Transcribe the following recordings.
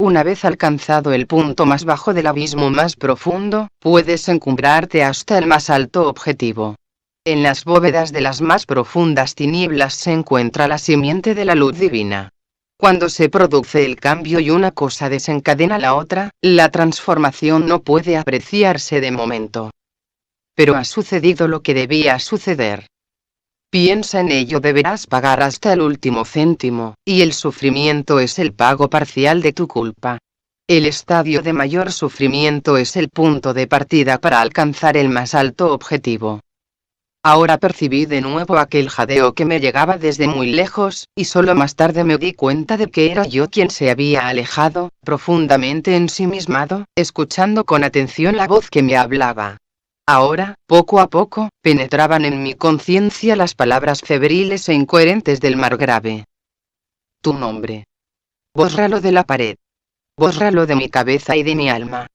Una vez alcanzado el punto más bajo del abismo más profundo, puedes encumbrarte hasta el más alto objetivo. En las bóvedas de las más profundas tinieblas se encuentra la simiente de la luz divina. Cuando se produce el cambio y una cosa desencadena la otra, la transformación no puede apreciarse de momento. Pero ha sucedido lo que debía suceder. Piensa en ello, deberás pagar hasta el último céntimo, y el sufrimiento es el pago parcial de tu culpa. El estadio de mayor sufrimiento es el punto de partida para alcanzar el más alto objetivo. Ahora percibí de nuevo aquel jadeo que me llegaba desde muy lejos, y solo más tarde me di cuenta de que era yo quien se había alejado, profundamente ensimismado, escuchando con atención la voz que me hablaba. Ahora, poco a poco, penetraban en mi conciencia las palabras febriles e incoherentes del margrave. Tu nombre. Bórralo de la pared. Bórralo de mi cabeza y de mi alma.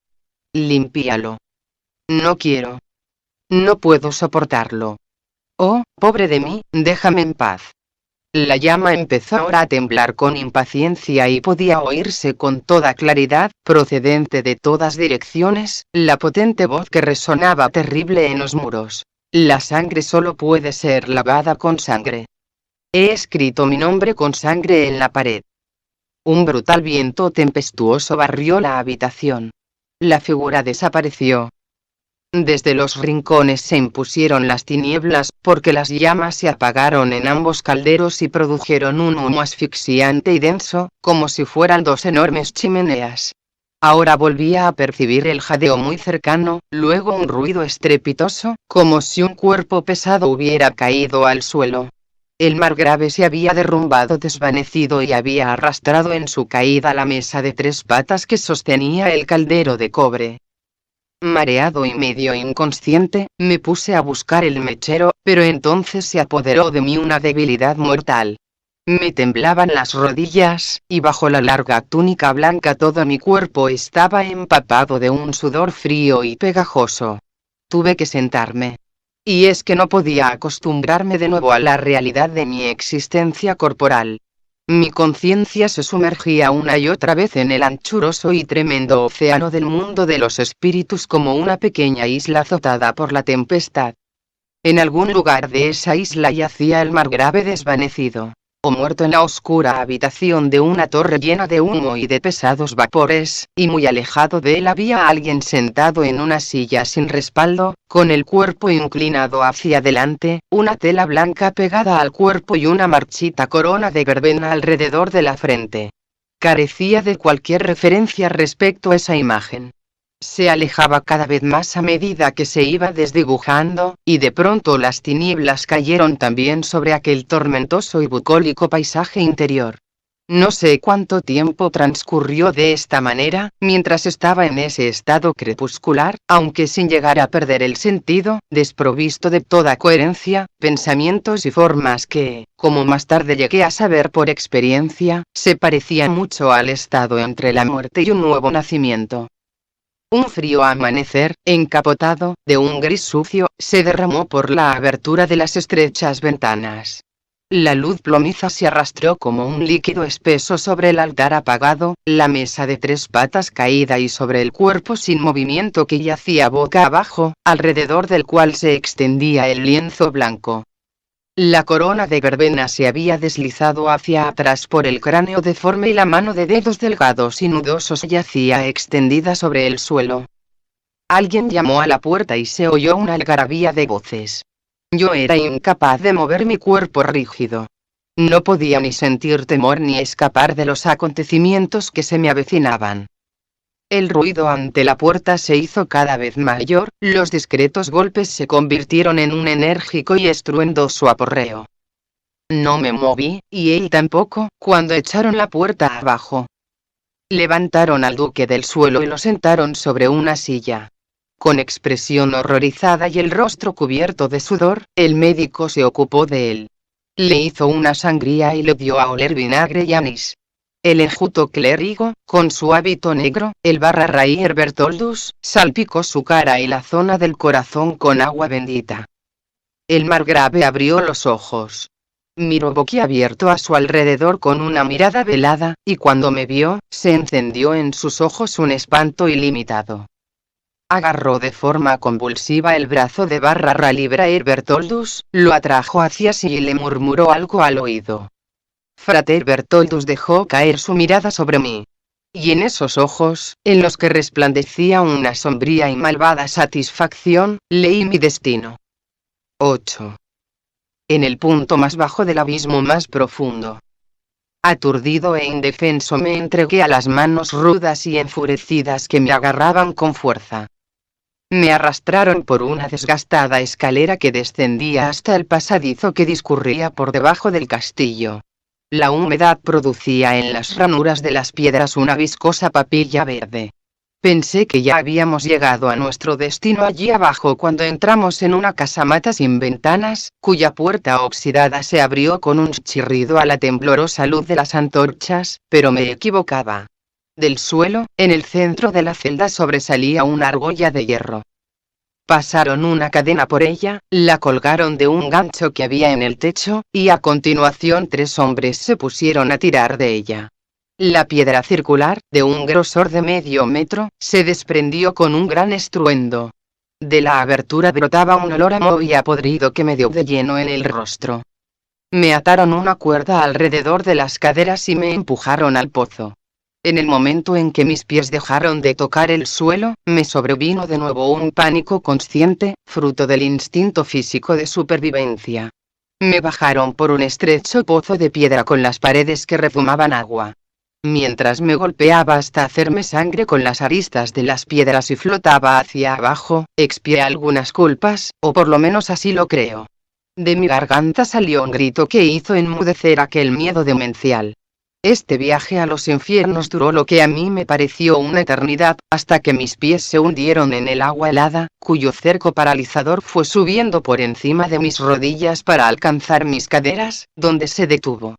Límpialo. No quiero. No puedo soportarlo. Oh, pobre de mí, déjame en paz. La llama empezó ahora a temblar con impaciencia y podía oírse con toda claridad, procedente de todas direcciones, la potente voz que resonaba terrible en los muros. La sangre solo puede ser lavada con sangre. He escrito mi nombre con sangre en la pared. Un brutal viento tempestuoso barrió la habitación. La figura desapareció. Desde los rincones se impusieron las tinieblas, porque las llamas se apagaron en ambos calderos y produjeron un humo asfixiante y denso, como si fueran dos enormes chimeneas. Ahora volvía a percibir el jadeo muy cercano, luego un ruido estrepitoso, como si un cuerpo pesado hubiera caído al suelo. El margrave se había derrumbado desvanecido y había arrastrado en su caída la mesa de 3 patas que sostenía el caldero de cobre. Mareado y medio inconsciente, me puse a buscar el mechero, pero entonces se apoderó de mí una debilidad mortal. Me temblaban las rodillas, y bajo la larga túnica blanca todo mi cuerpo estaba empapado de un sudor frío y pegajoso. Tuve que sentarme. Y es que no podía acostumbrarme de nuevo a la realidad de mi existencia corporal. Mi conciencia se sumergía una y otra vez en el anchuroso y tremendo océano del mundo de los espíritus como una pequeña isla azotada por la tempestad. En algún lugar de esa isla yacía el margrave desvanecido, o muerto en la oscura habitación de una torre llena de humo y de pesados vapores, y muy alejado de él había alguien sentado en una silla sin respaldo, con el cuerpo inclinado hacia adelante, una tela blanca pegada al cuerpo y una marchita corona de verbena alrededor de la frente. Carecía de cualquier referencia respecto a esa imagen. Se alejaba cada vez más a medida que se iba desdibujando, y de pronto las tinieblas cayeron también sobre aquel tormentoso y bucólico paisaje interior. No sé cuánto tiempo transcurrió de esta manera, mientras estaba en ese estado crepuscular, aunque sin llegar a perder el sentido, desprovisto de toda coherencia, pensamientos y formas que, como más tarde llegué a saber por experiencia, se parecían mucho al estado entre la muerte y un nuevo nacimiento. Un frío amanecer, encapotado, de un gris sucio, se derramó por la abertura de las estrechas ventanas. La luz plomiza se arrastró como un líquido espeso sobre el altar apagado, la mesa de 3 patas caída y sobre el cuerpo sin movimiento que yacía boca abajo, alrededor del cual se extendía el lienzo blanco. La corona de verbena se había deslizado hacia atrás por el cráneo deforme y la mano de dedos delgados y nudosos yacía extendida sobre el suelo. Alguien llamó a la puerta y se oyó una algarabía de voces. Yo era incapaz de mover mi cuerpo rígido. No podía ni sentir temor ni escapar de los acontecimientos que se me avecinaban. El ruido ante la puerta se hizo cada vez mayor, los discretos golpes se convirtieron en un enérgico y estruendoso aporreo. No me moví, y él tampoco, cuando echaron la puerta abajo. Levantaron al duque del suelo y lo sentaron sobre una silla. Con expresión horrorizada y el rostro cubierto de sudor, el médico se ocupó de él. Le hizo una sangría y le dio a oler vinagre y anís. El enjuto clérigo, con su hábito negro, el Raíer Bertoldus, salpicó su cara y la zona del corazón con agua bendita. El margrave abrió los ojos. Miró boquiabierto a su alrededor con una mirada velada, y cuando me vio, se encendió en sus ojos un espanto ilimitado. Agarró de forma convulsiva el brazo de Ralibraer Bertoldus, lo atrajo hacia sí y le murmuró algo al oído. Frater Bertoldus dejó caer su mirada sobre mí. Y en esos ojos, en los que resplandecía una sombría y malvada satisfacción, leí mi destino. 8. En el punto más bajo del abismo más profundo. Aturdido e indefenso me entregué a las manos rudas y enfurecidas que me agarraban con fuerza. Me arrastraron por una desgastada escalera que descendía hasta el pasadizo que discurría por debajo del castillo. La humedad producía en las ranuras de las piedras una viscosa papilla verde. Pensé que ya habíamos llegado a nuestro destino allí abajo cuando entramos en una casamata sin ventanas, cuya puerta oxidada se abrió con un chirrido a la temblorosa luz de las antorchas, pero me equivocaba. Del suelo, en el centro de la celda sobresalía una argolla de hierro. Pasaron una cadena por ella, la colgaron de un gancho que había en el techo, y a continuación 3 hombres se pusieron a tirar de ella. La piedra circular, de un grosor de medio metro, se desprendió con un gran estruendo. De la abertura brotaba un olor a moho y a podrido que me dio de lleno en el rostro. Me ataron una cuerda alrededor de las caderas y me empujaron al pozo. En el momento en que mis pies dejaron de tocar el suelo, me sobrevino de nuevo un pánico consciente, fruto del instinto físico de supervivencia. Me bajaron por un estrecho pozo de piedra con las paredes que rezumaban agua. Mientras me golpeaba hasta hacerme sangre con las aristas de las piedras y flotaba hacia abajo, expié algunas culpas, o por lo menos así lo creo. De mi garganta salió un grito que hizo enmudecer aquel miedo demencial. Este viaje a los infiernos duró lo que a mí me pareció una eternidad, hasta que mis pies se hundieron en el agua helada, cuyo cerco paralizador fue subiendo por encima de mis rodillas para alcanzar mis caderas, donde se detuvo.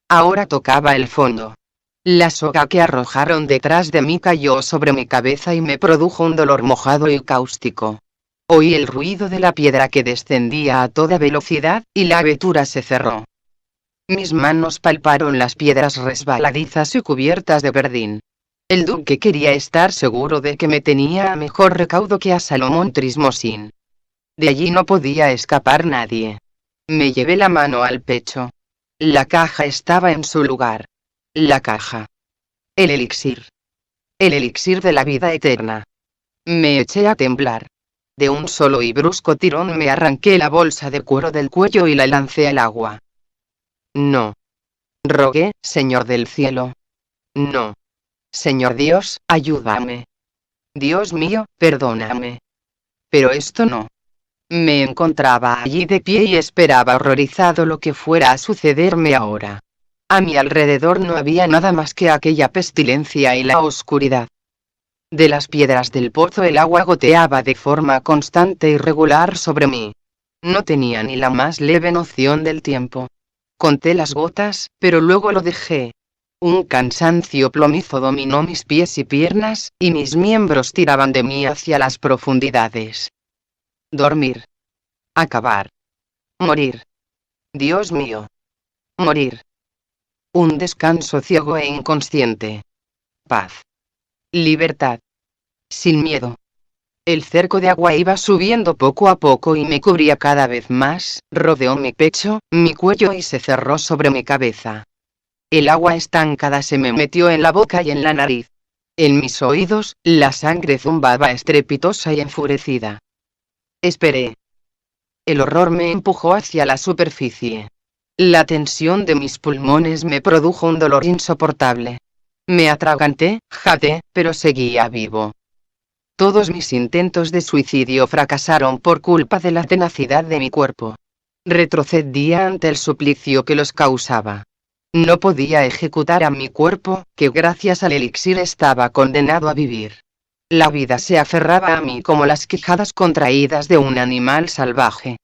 Ahora tocaba el fondo. La soga que arrojaron detrás de mí cayó sobre mi cabeza y me produjo un dolor mojado y cáustico. Oí el ruido de la piedra que descendía a toda velocidad, y la abertura se cerró. Mis manos palparon las piedras resbaladizas y cubiertas de verdín. El duque quería estar seguro de que me tenía a mejor recaudo que a Salomón Trismosin. De allí no podía escapar nadie. Me llevé la mano al pecho. La caja estaba en su lugar. La caja. El elixir. El elixir de la vida eterna. Me eché a temblar. De un solo y brusco tirón me arranqué la bolsa de cuero del cuello y la lancé al agua. No. Rogué, Señor del cielo. No. Señor Dios, ayúdame. Dios mío, perdóname. Pero esto no. Me encontraba allí de pie y esperaba horrorizado lo que fuera a sucederme ahora. A mi alrededor no había nada más que aquella pestilencia y la oscuridad. De las piedras del pozo el agua goteaba de forma constante y regular sobre mí. No tenía ni la más leve noción del tiempo. Conté las gotas, pero luego lo dejé. Un cansancio plomizo dominó mis pies y piernas, y mis miembros tiraban de mí hacia las profundidades. Dormir. Acabar. Morir. Dios mío. Morir. Un descanso ciego e inconsciente. Paz. Libertad. Sin miedo. El cerco de agua iba subiendo poco a poco y me cubría cada vez más, rodeó mi pecho, mi cuello y se cerró sobre mi cabeza. El agua estancada se me metió en la boca y en la nariz. En mis oídos, la sangre zumbaba estrepitosa y enfurecida. Esperé. El horror me empujó hacia la superficie. La tensión de mis pulmones me produjo un dolor insoportable. Me atraganté, jadeé, pero seguía vivo. Todos mis intentos de suicidio fracasaron por culpa de la tenacidad de mi cuerpo. Retrocedía ante el suplicio que los causaba. No podía ejecutar a mi cuerpo, que gracias al elixir estaba condenado a vivir. La vida se aferraba a mí como las quijadas contraídas de un animal salvaje.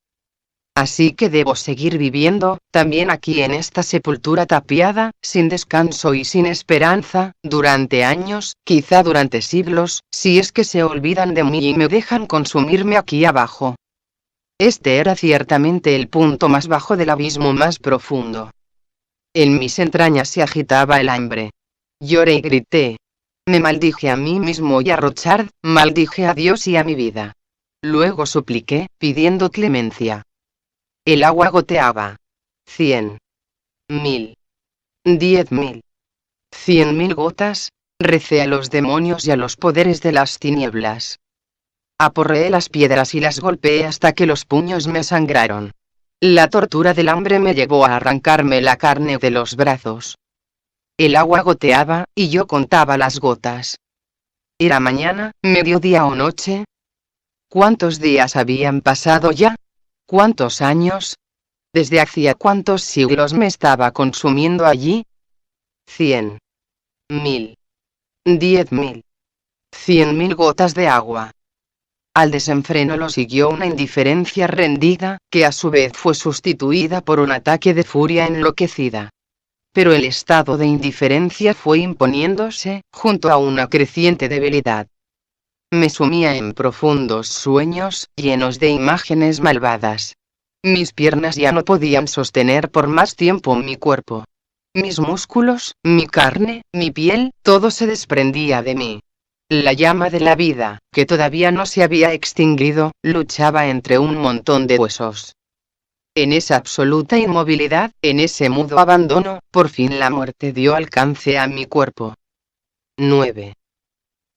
Así que debo seguir viviendo, también aquí en esta sepultura tapiada, sin descanso y sin esperanza, durante años, quizá durante siglos, si es que se olvidan de mí y me dejan consumirme aquí abajo. Este era ciertamente el punto más bajo del abismo más profundo. En mis entrañas se agitaba el hambre. Lloré y grité. Me maldije a mí mismo y a Rochard, maldije a Dios y a mi vida. Luego supliqué, pidiendo clemencia. El agua goteaba. 100. 1000. 10.000. 100.000 gotas. Recé a los demonios y a los poderes de las tinieblas. Aporreé las piedras y las golpeé hasta que los puños me sangraron. La tortura del hambre me llevó a arrancarme la carne de los brazos. El agua goteaba, y yo contaba las gotas. ¿Era mañana, mediodía o noche? ¿Cuántos días habían pasado ya? ¿Cuántos años? ¿Desde hacía cuántos siglos me estaba consumiendo allí? 100. 1000. 10.000. 100.000 gotas de agua. Al desenfreno lo siguió una indiferencia rendida, que a su vez fue sustituida por un ataque de furia enloquecida. Pero el estado de indiferencia fue imponiéndose, junto a una creciente debilidad. Me sumía en profundos sueños, llenos de imágenes malvadas. Mis piernas ya no podían sostener por más tiempo mi cuerpo. Mis músculos, mi carne, mi piel, todo se desprendía de mí. La llama de la vida, que todavía no se había extinguido, luchaba entre un montón de huesos. En esa absoluta inmovilidad, en ese mudo abandono, por fin la muerte dio alcance a mi cuerpo. 9.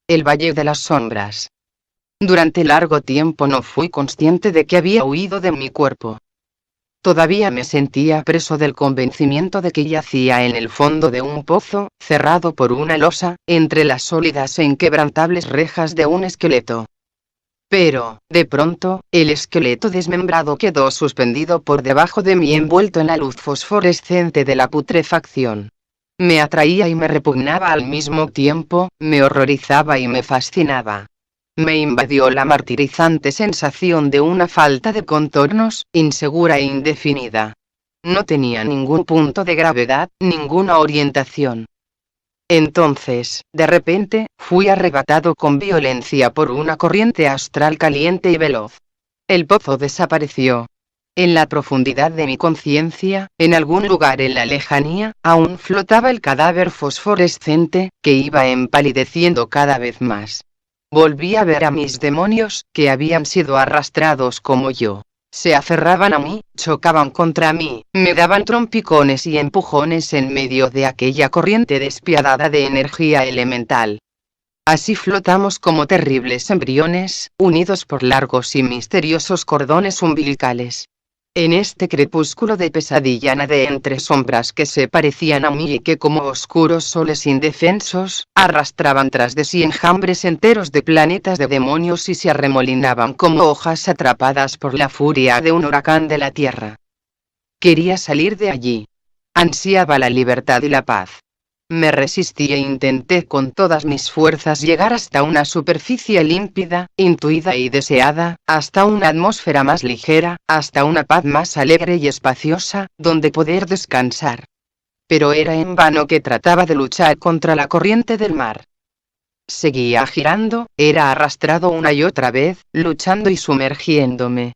El Valle de las Sombras. Durante largo tiempo no fui consciente de que había huido de mi cuerpo. Todavía me sentía preso del convencimiento de que yacía en el fondo de un pozo, cerrado por una losa, entre las sólidas e inquebrantables rejas de un esqueleto. Pero, de pronto, el esqueleto desmembrado quedó suspendido por debajo de mí envuelto en la luz fosforescente de la putrefacción. Me atraía y me repugnaba al mismo tiempo, me horrorizaba y me fascinaba. Me invadió la martirizante sensación de una falta de contornos, insegura e indefinida. No tenía ningún punto de gravedad, ninguna orientación. Entonces, de repente, fui arrebatado con violencia por una corriente astral caliente y veloz. El pozo desapareció. En la profundidad de mi conciencia, en algún lugar en la lejanía, aún flotaba el cadáver fosforescente, que iba empalideciendo cada vez más. Volví a ver a mis demonios, que habían sido arrastrados como yo. Se aferraban a mí, chocaban contra mí, me daban trompicones y empujones en medio de aquella corriente despiadada de energía elemental. Así flotamos como terribles embriones, unidos por largos y misteriosos cordones umbilicales. En este crepúsculo de pesadilla nadé entre sombras que se parecían a mí y que como oscuros soles indefensos, arrastraban tras de sí enjambres enteros de planetas de demonios y se arremolinaban como hojas atrapadas por la furia de un huracán de la tierra. Quería salir de allí. Ansiaba la libertad y la paz. Me resistí e intenté con todas mis fuerzas llegar hasta una superficie límpida, intuida y deseada, hasta una atmósfera más ligera, hasta una paz más alegre y espaciosa, donde poder descansar. Pero era en vano que trataba de luchar contra la corriente del mar. Seguía girando, era arrastrado una y otra vez, luchando y sumergiéndome.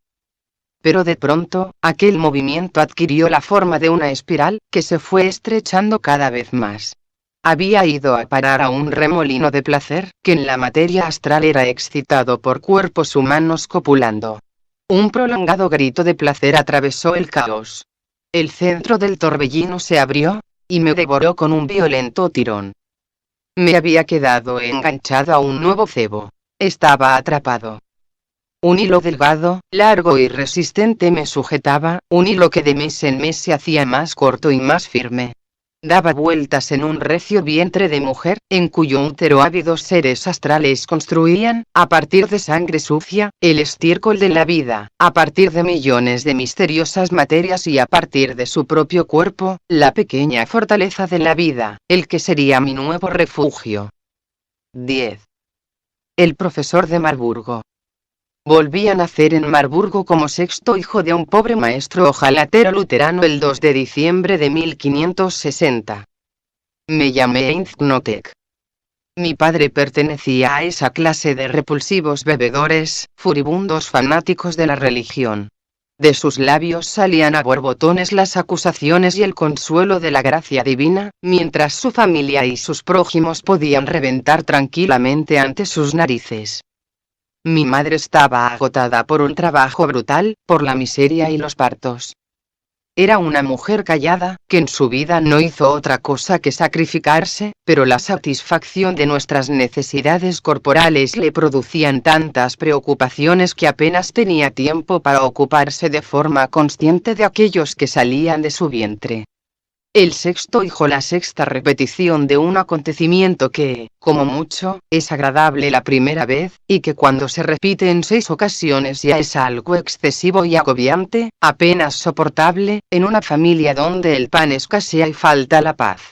Pero de pronto, aquel movimiento adquirió la forma de una espiral, que se fue estrechando cada vez más. Había ido a parar a un remolino de placer, que en la materia astral era excitado por cuerpos humanos copulando. Un prolongado grito de placer atravesó el caos. El centro del torbellino se abrió, y me devoró con un violento tirón. Me había quedado enganchado a un nuevo cebo. Estaba atrapado. Un hilo delgado, largo y resistente me sujetaba, un hilo que de mes en mes se hacía más corto y más firme. Daba vueltas en un recio vientre de mujer, en cuyo útero ávidos seres astrales construían, a partir de sangre sucia, el estiércol de la vida, a partir de millones de misteriosas materias y a partir de su propio cuerpo, la pequeña fortaleza de la vida, el que sería mi nuevo refugio. 10. El profesor de Marburgo. Volví a nacer en Marburgo como sexto hijo de un pobre maestro ojalatero luterano el 2 de diciembre de 1560. Me llamé Heinz Knotek. Mi padre pertenecía a esa clase de repulsivos bebedores, furibundos fanáticos de la religión. De sus labios salían a borbotones las acusaciones y el consuelo de la gracia divina, mientras su familia y sus prójimos podían reventar tranquilamente ante sus narices. Mi madre estaba agotada por un trabajo brutal, por la miseria y los partos. Era una mujer callada, que en su vida no hizo otra cosa que sacrificarse, pero la satisfacción de nuestras necesidades corporales le producían tantas preocupaciones que apenas tenía tiempo para ocuparse de forma consciente de aquellos que salían de su vientre. El sexto hijo, la sexta repetición de un acontecimiento que, como mucho, es agradable la primera vez, y que cuando se repite en 6 ocasiones ya es algo excesivo y agobiante, apenas soportable, en una familia donde el pan escasea y falta la paz.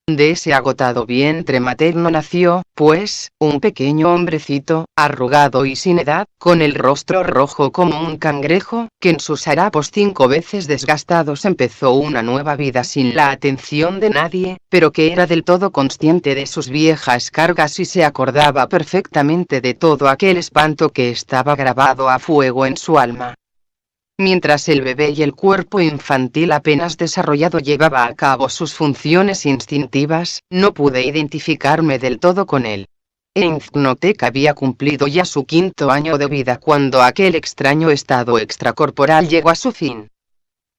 De ese agotado vientre materno nació, pues, un pequeño hombrecito, arrugado y sin edad, con el rostro rojo como un cangrejo, que en sus harapos 5 veces desgastados empezó una nueva vida sin la atención de nadie, pero que era del todo consciente de sus viejas cargas y se acordaba perfectamente de todo aquel espanto que estaba grabado a fuego en su alma. Mientras el bebé y el cuerpo infantil apenas desarrollado llevaba a cabo sus funciones instintivas, no pude identificarme del todo con él. Enznotek había cumplido ya su 5.º año de vida cuando aquel extraño estado extracorporal llegó a su fin.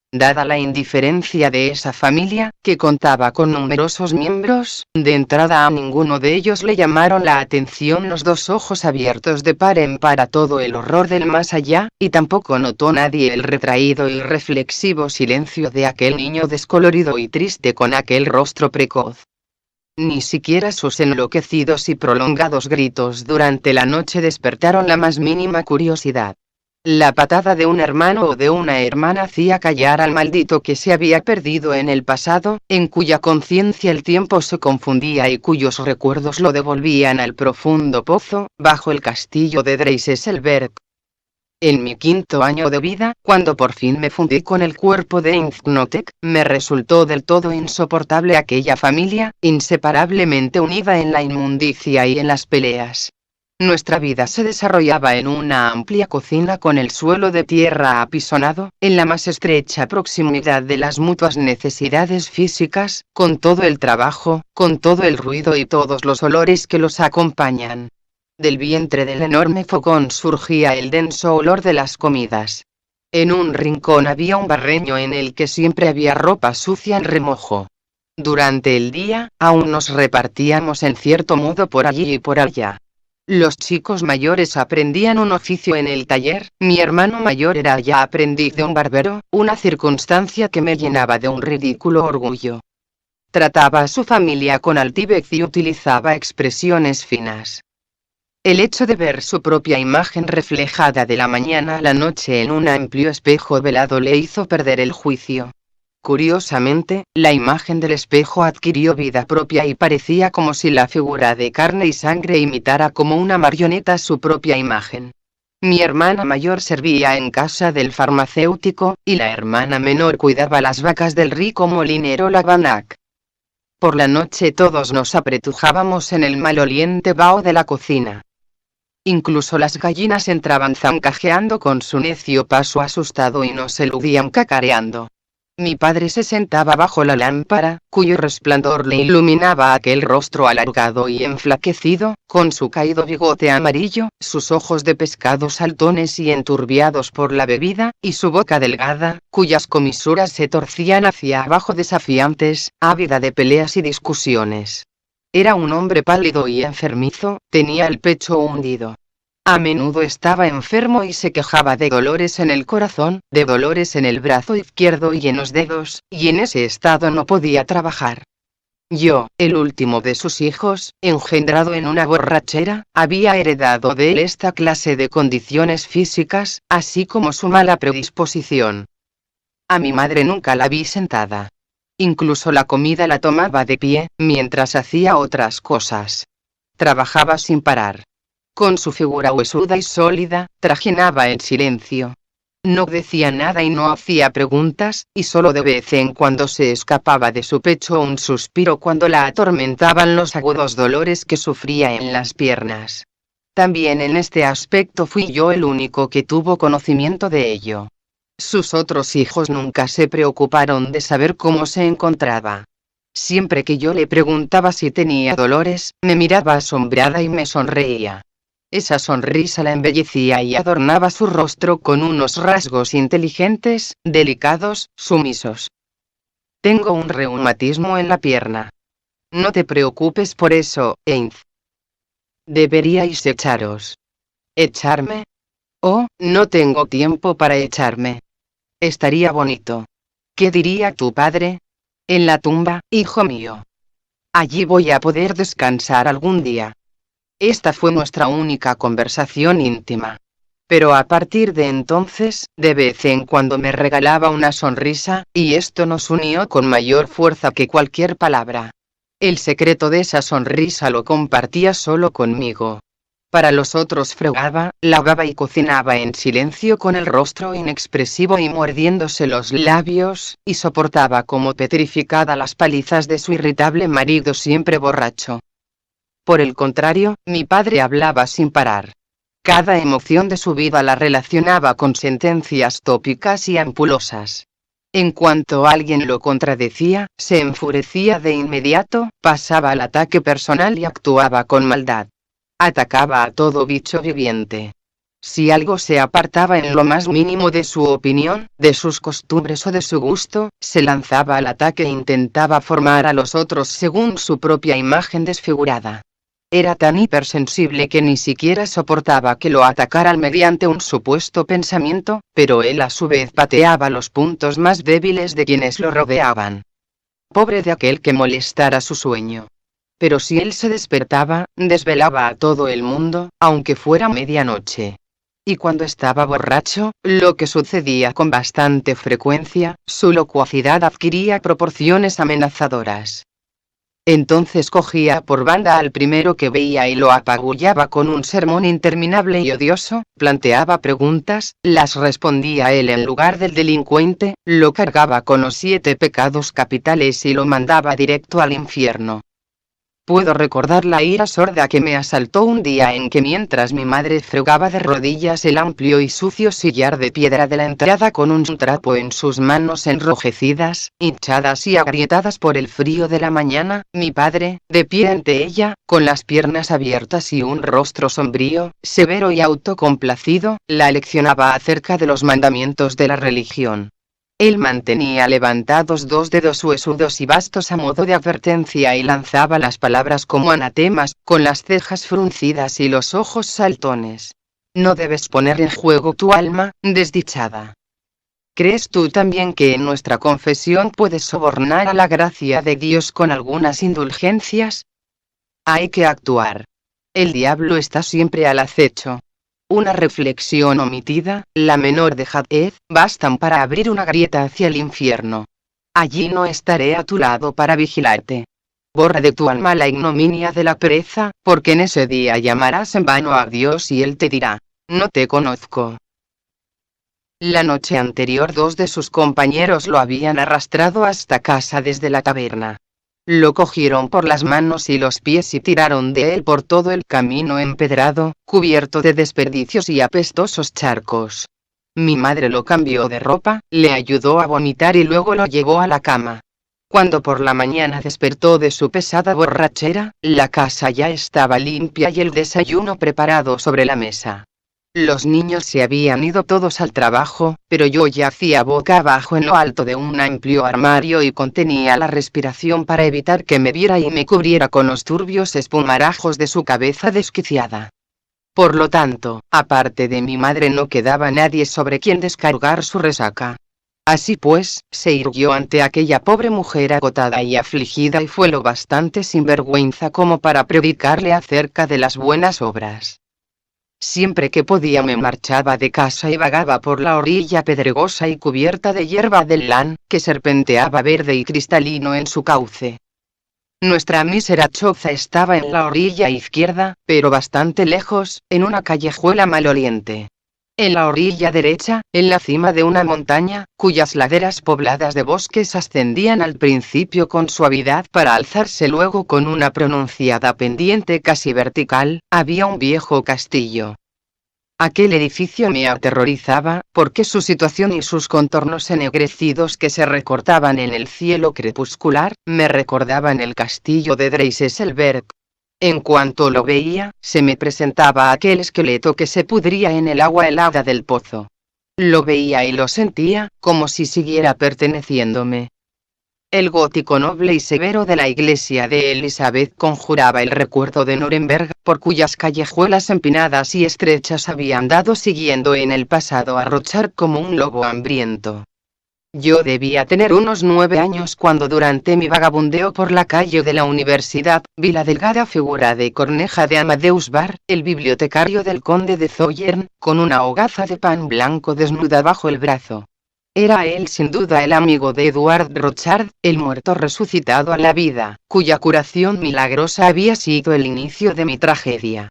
Dada la indiferencia de esa familia, que contaba con numerosos miembros, de entrada a ninguno de ellos le llamaron la atención los 2 ojos abiertos de par en par a todo el horror del más allá, y tampoco notó nadie el retraído y reflexivo silencio de aquel niño descolorido y triste con aquel rostro precoz. Ni siquiera sus enloquecidos y prolongados gritos durante la noche despertaron la más mínima curiosidad. La patada de un hermano o de una hermana hacía callar al maldito que se había perdido en el pasado, en cuya conciencia el tiempo se confundía y cuyos recuerdos lo devolvían al profundo pozo, bajo el castillo de Dreiselberg. En mi 5.º año de vida, cuando por fin me fundí con el cuerpo de Enznotek, me resultó del todo insoportable aquella familia, inseparablemente unida en la inmundicia y en las peleas. Nuestra vida se desarrollaba en una amplia cocina con el suelo de tierra apisonado, en la más estrecha proximidad de las mutuas necesidades físicas, con todo el trabajo, con todo el ruido y todos los olores que los acompañan. Del vientre del enorme fogón surgía el denso olor de las comidas. En un rincón había un barreño en el que siempre había ropa sucia en remojo. Durante el día, aún nos repartíamos en cierto modo por allí y por allá. Los chicos mayores aprendían un oficio en el taller, mi hermano mayor era ya aprendiz de un barbero, una circunstancia que me llenaba de un ridículo orgullo. Trataba a su familia con altivez y utilizaba expresiones finas. El hecho de ver su propia imagen reflejada de la mañana a la noche en un amplio espejo velado le hizo perder el juicio. Curiosamente, la imagen del espejo adquirió vida propia y parecía como si la figura de carne y sangre imitara como una marioneta su propia imagen. Mi hermana mayor servía en casa del farmacéutico, y la hermana menor cuidaba las vacas del rico molinero Lavanak. Por la noche todos nos apretujábamos en el maloliente vaho de la cocina. Incluso las gallinas entraban zancajeando con su necio paso asustado y nos eludían cacareando. Mi padre se sentaba bajo la lámpara, cuyo resplandor le iluminaba aquel rostro alargado y enflaquecido, con su caído bigote amarillo, sus ojos de pescado saltones y enturbiados por la bebida, y su boca delgada, cuyas comisuras se torcían hacia abajo desafiantes, ávida de peleas y discusiones. Era un hombre pálido y enfermizo, tenía el pecho hundido. A menudo estaba enfermo y se quejaba de dolores en el corazón, de dolores en el brazo izquierdo y en los dedos, y en ese estado no podía trabajar. Yo, el último de sus hijos, engendrado en una borrachera, había heredado de él esta clase de condiciones físicas, así como su mala predisposición. A mi madre nunca la vi sentada. Incluso la comida la tomaba de pie, mientras hacía otras cosas. Trabajaba sin parar. Con su figura huesuda y sólida, trajinaba en silencio. No decía nada y no hacía preguntas, y solo de vez en cuando se escapaba de su pecho un suspiro cuando la atormentaban los agudos dolores que sufría en las piernas. También en este aspecto fui yo el único que tuvo conocimiento de ello. Sus otros hijos nunca se preocuparon de saber cómo se encontraba. Siempre que yo le preguntaba si tenía dolores, me miraba asombrada y me sonreía. Esa sonrisa la embellecía y adornaba su rostro con unos rasgos inteligentes, delicados, sumisos. Tengo un reumatismo en la pierna. No te preocupes por eso, Heinz. Deberíais echaros. ¿Echarme? Oh, no tengo tiempo para echarme. Estaría bonito. ¿Qué diría tu padre? En la tumba, hijo mío. Allí voy a poder descansar algún día. Esta fue nuestra única conversación íntima. Pero a partir de entonces, de vez en cuando me regalaba una sonrisa, y esto nos unió con mayor fuerza que cualquier palabra. El secreto de esa sonrisa lo compartía solo conmigo. Para los otros fregaba, lavaba y cocinaba en silencio con el rostro inexpresivo y mordiéndose los labios, y soportaba como petrificada las palizas de su irritable marido siempre borracho. Por el contrario, mi padre hablaba sin parar. Cada emoción de su vida la relacionaba con sentencias tópicas y ampulosas. En cuanto alguien lo contradecía, se enfurecía de inmediato, pasaba al ataque personal y actuaba con maldad. Atacaba a todo bicho viviente. Si algo se apartaba en lo más mínimo de su opinión, de sus costumbres o de su gusto, se lanzaba al ataque e intentaba formar a los otros según su propia imagen desfigurada. Era tan hipersensible que ni siquiera soportaba que lo atacaran mediante un supuesto pensamiento, pero él a su vez pateaba los puntos más débiles de quienes lo rodeaban. Pobre de aquel que molestara su sueño. Pero si él se despertaba, desvelaba a todo el mundo, aunque fuera medianoche. Y cuando estaba borracho, lo que sucedía con bastante frecuencia, su locuacidad adquiría proporciones amenazadoras. Entonces cogía por banda al primero que veía y lo apabullaba con un sermón interminable y odioso, planteaba preguntas, las respondía él en lugar del delincuente, lo cargaba con los 7 pecados capitales y lo mandaba directo al infierno. Puedo recordar la ira sorda que me asaltó un día en que mientras mi madre fregaba de rodillas el amplio y sucio sillar de piedra de la entrada con un trapo en sus manos enrojecidas, hinchadas y agrietadas por el frío de la mañana, mi padre, de pie ante ella, con las piernas abiertas y un rostro sombrío, severo y autocomplacido, la leccionaba acerca de los mandamientos de la religión. Él mantenía levantados 2 dedos huesudos y bastos a modo de advertencia y lanzaba las palabras como anatemas, con las cejas fruncidas y los ojos saltones. No debes poner en juego tu alma, desdichada. ¿Crees tú también que en nuestra confesión puedes sobornar a la gracia de Dios con algunas indulgencias? Hay que actuar. El diablo está siempre al acecho. Una reflexión omitida, la menor de Hadeth, bastan para abrir una grieta hacia el infierno. Allí no estaré a tu lado para vigilarte. Borra de tu alma la ignominia de la pereza, porque en ese día llamarás en vano a Dios y Él te dirá, no te conozco. La noche anterior 2 de sus compañeros lo habían arrastrado hasta casa desde la taberna. Lo cogieron por las manos y los pies y tiraron de él por todo el camino empedrado, cubierto de desperdicios y apestosos charcos. Mi madre lo cambió de ropa, le ayudó a vomitar y luego lo llevó a la cama. Cuando por la mañana despertó de su pesada borrachera, la casa ya estaba limpia y el desayuno preparado sobre la mesa. Los niños se habían ido todos al trabajo, pero yo yacía boca abajo en lo alto de un amplio armario y contenía la respiración para evitar que me viera y me cubriera con los turbios espumarajos de su cabeza desquiciada. Por lo tanto, aparte de mi madre no quedaba nadie sobre quien descargar su resaca. Así pues, se irguió ante aquella pobre mujer agotada y afligida y fue lo bastante sinvergüenza como para predicarle acerca de las buenas obras. Siempre que podía me marchaba de casa y vagaba por la orilla pedregosa y cubierta de hierba del Lan, que serpenteaba verde y cristalino en su cauce. Nuestra mísera choza estaba en la orilla izquierda, pero bastante lejos, en una callejuela maloliente. En la orilla derecha, en la cima de una montaña, cuyas laderas pobladas de bosques ascendían al principio con suavidad para alzarse luego con una pronunciada pendiente casi vertical, había un viejo castillo. Aquel edificio me aterrorizaba, porque su situación y sus contornos ennegrecidos que se recortaban en el cielo crepuscular, me recordaban el castillo de Dreiselberg. En cuanto lo veía, se me presentaba aquel esqueleto que se pudría en el agua helada del pozo. Lo veía y lo sentía, como si siguiera perteneciéndome. El gótico noble y severo de la iglesia de Elizabeth conjuraba el recuerdo de Nuremberg, por cuyas callejuelas empinadas y estrechas había andado siguiendo en el pasado a Rochard como un lobo hambriento. Yo debía tener unos 9 años cuando durante mi vagabundeo por la calle de la universidad, vi la delgada figura de Corneja de Amadeus Bar, el bibliotecario del conde de Zollern, con una hogaza de pan blanco desnuda bajo el brazo. Era él sin duda el amigo de Edward Rochard, el muerto resucitado a la vida, cuya curación milagrosa había sido el inicio de mi tragedia.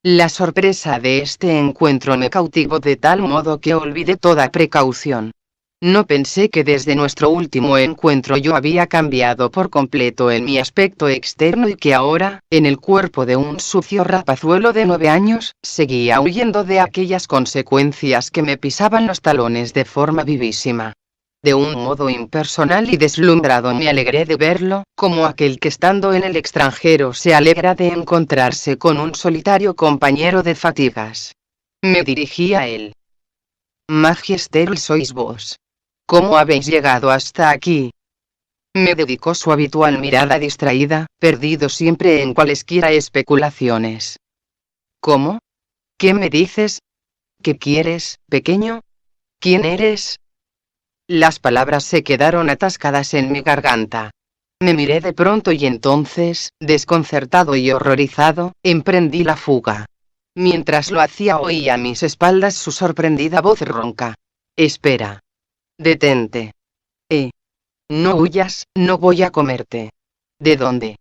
La sorpresa de este encuentro me cautivó de tal modo que olvidé toda precaución. No pensé que desde nuestro último encuentro yo había cambiado por completo en mi aspecto externo y que ahora, en el cuerpo de un sucio rapazuelo de 9 años, seguía huyendo de aquellas consecuencias que me pisaban los talones de forma vivísima. De un modo impersonal y deslumbrado me alegré de verlo, como aquel que estando en el extranjero se alegra de encontrarse con un solitario compañero de fatigas. Me dirigí a él. Magister, sois vos. ¿Cómo habéis llegado hasta aquí? Me dedicó su habitual mirada distraída, perdido siempre en cualesquiera especulaciones. ¿Cómo? ¿Qué me dices? ¿Qué quieres, pequeño? ¿Quién eres? Las palabras se quedaron atascadas en mi garganta. Me miré de pronto y entonces, desconcertado y horrorizado, emprendí la fuga. Mientras lo hacía oí a mis espaldas su sorprendida voz ronca. Espera. Detente. No huyas, no voy a comerte. ¿De dónde?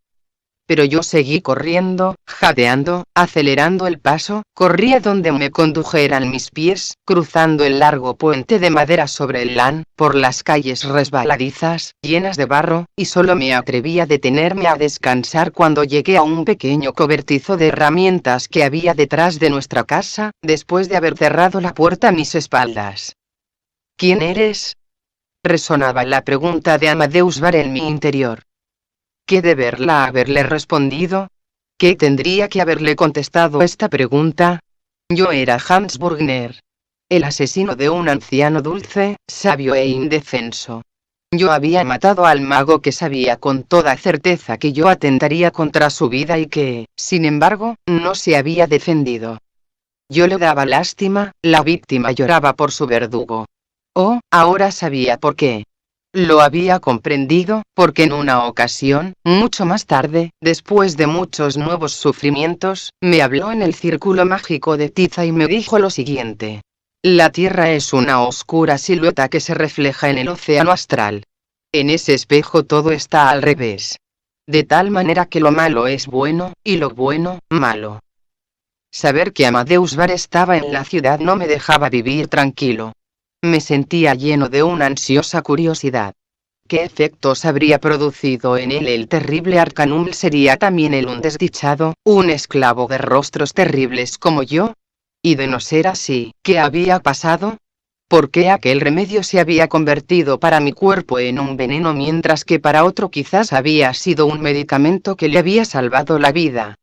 Pero yo seguí corriendo, jadeando, acelerando el paso, corría donde me condujeran mis pies, cruzando el largo puente de madera sobre el Lahn, por las calles resbaladizas, llenas de barro, y solo me atreví a detenerme a descansar cuando llegué a un pequeño cobertizo de herramientas que había detrás de nuestra casa, después de haber cerrado la puerta a mis espaldas. ¿Quién eres? Resonaba la pregunta de Amadeus Bar en mi interior. ¿Qué deberla haberle respondido? ¿Qué tendría que haberle contestado esta pregunta? Yo era Hans Burgner, el asesino de un anciano dulce, sabio e indefenso. Yo había matado al mago que sabía con toda certeza que yo atentaría contra su vida y que, sin embargo, no se había defendido. Yo le daba lástima, la víctima lloraba por su verdugo. Oh, ahora sabía por qué. Lo había comprendido, porque en una ocasión, mucho más tarde, después de muchos nuevos sufrimientos, me habló en el círculo mágico de Tiza y me dijo lo siguiente. La Tierra es una oscura silueta que se refleja en el océano astral. En ese espejo todo está al revés. De tal manera que lo malo es bueno, y lo bueno, malo. Saber que Amadeus Bar estaba en la ciudad no me dejaba vivir tranquilo. Me sentía lleno de una ansiosa curiosidad. ¿Qué efectos habría producido en él el terrible Arcanum? ¿Sería también él un desdichado, un esclavo de rostros terribles como yo? Y de no ser así, ¿qué había pasado? ¿Por qué aquel remedio se había convertido para mi cuerpo en un veneno mientras que para otro quizás había sido un medicamento que le había salvado la vida?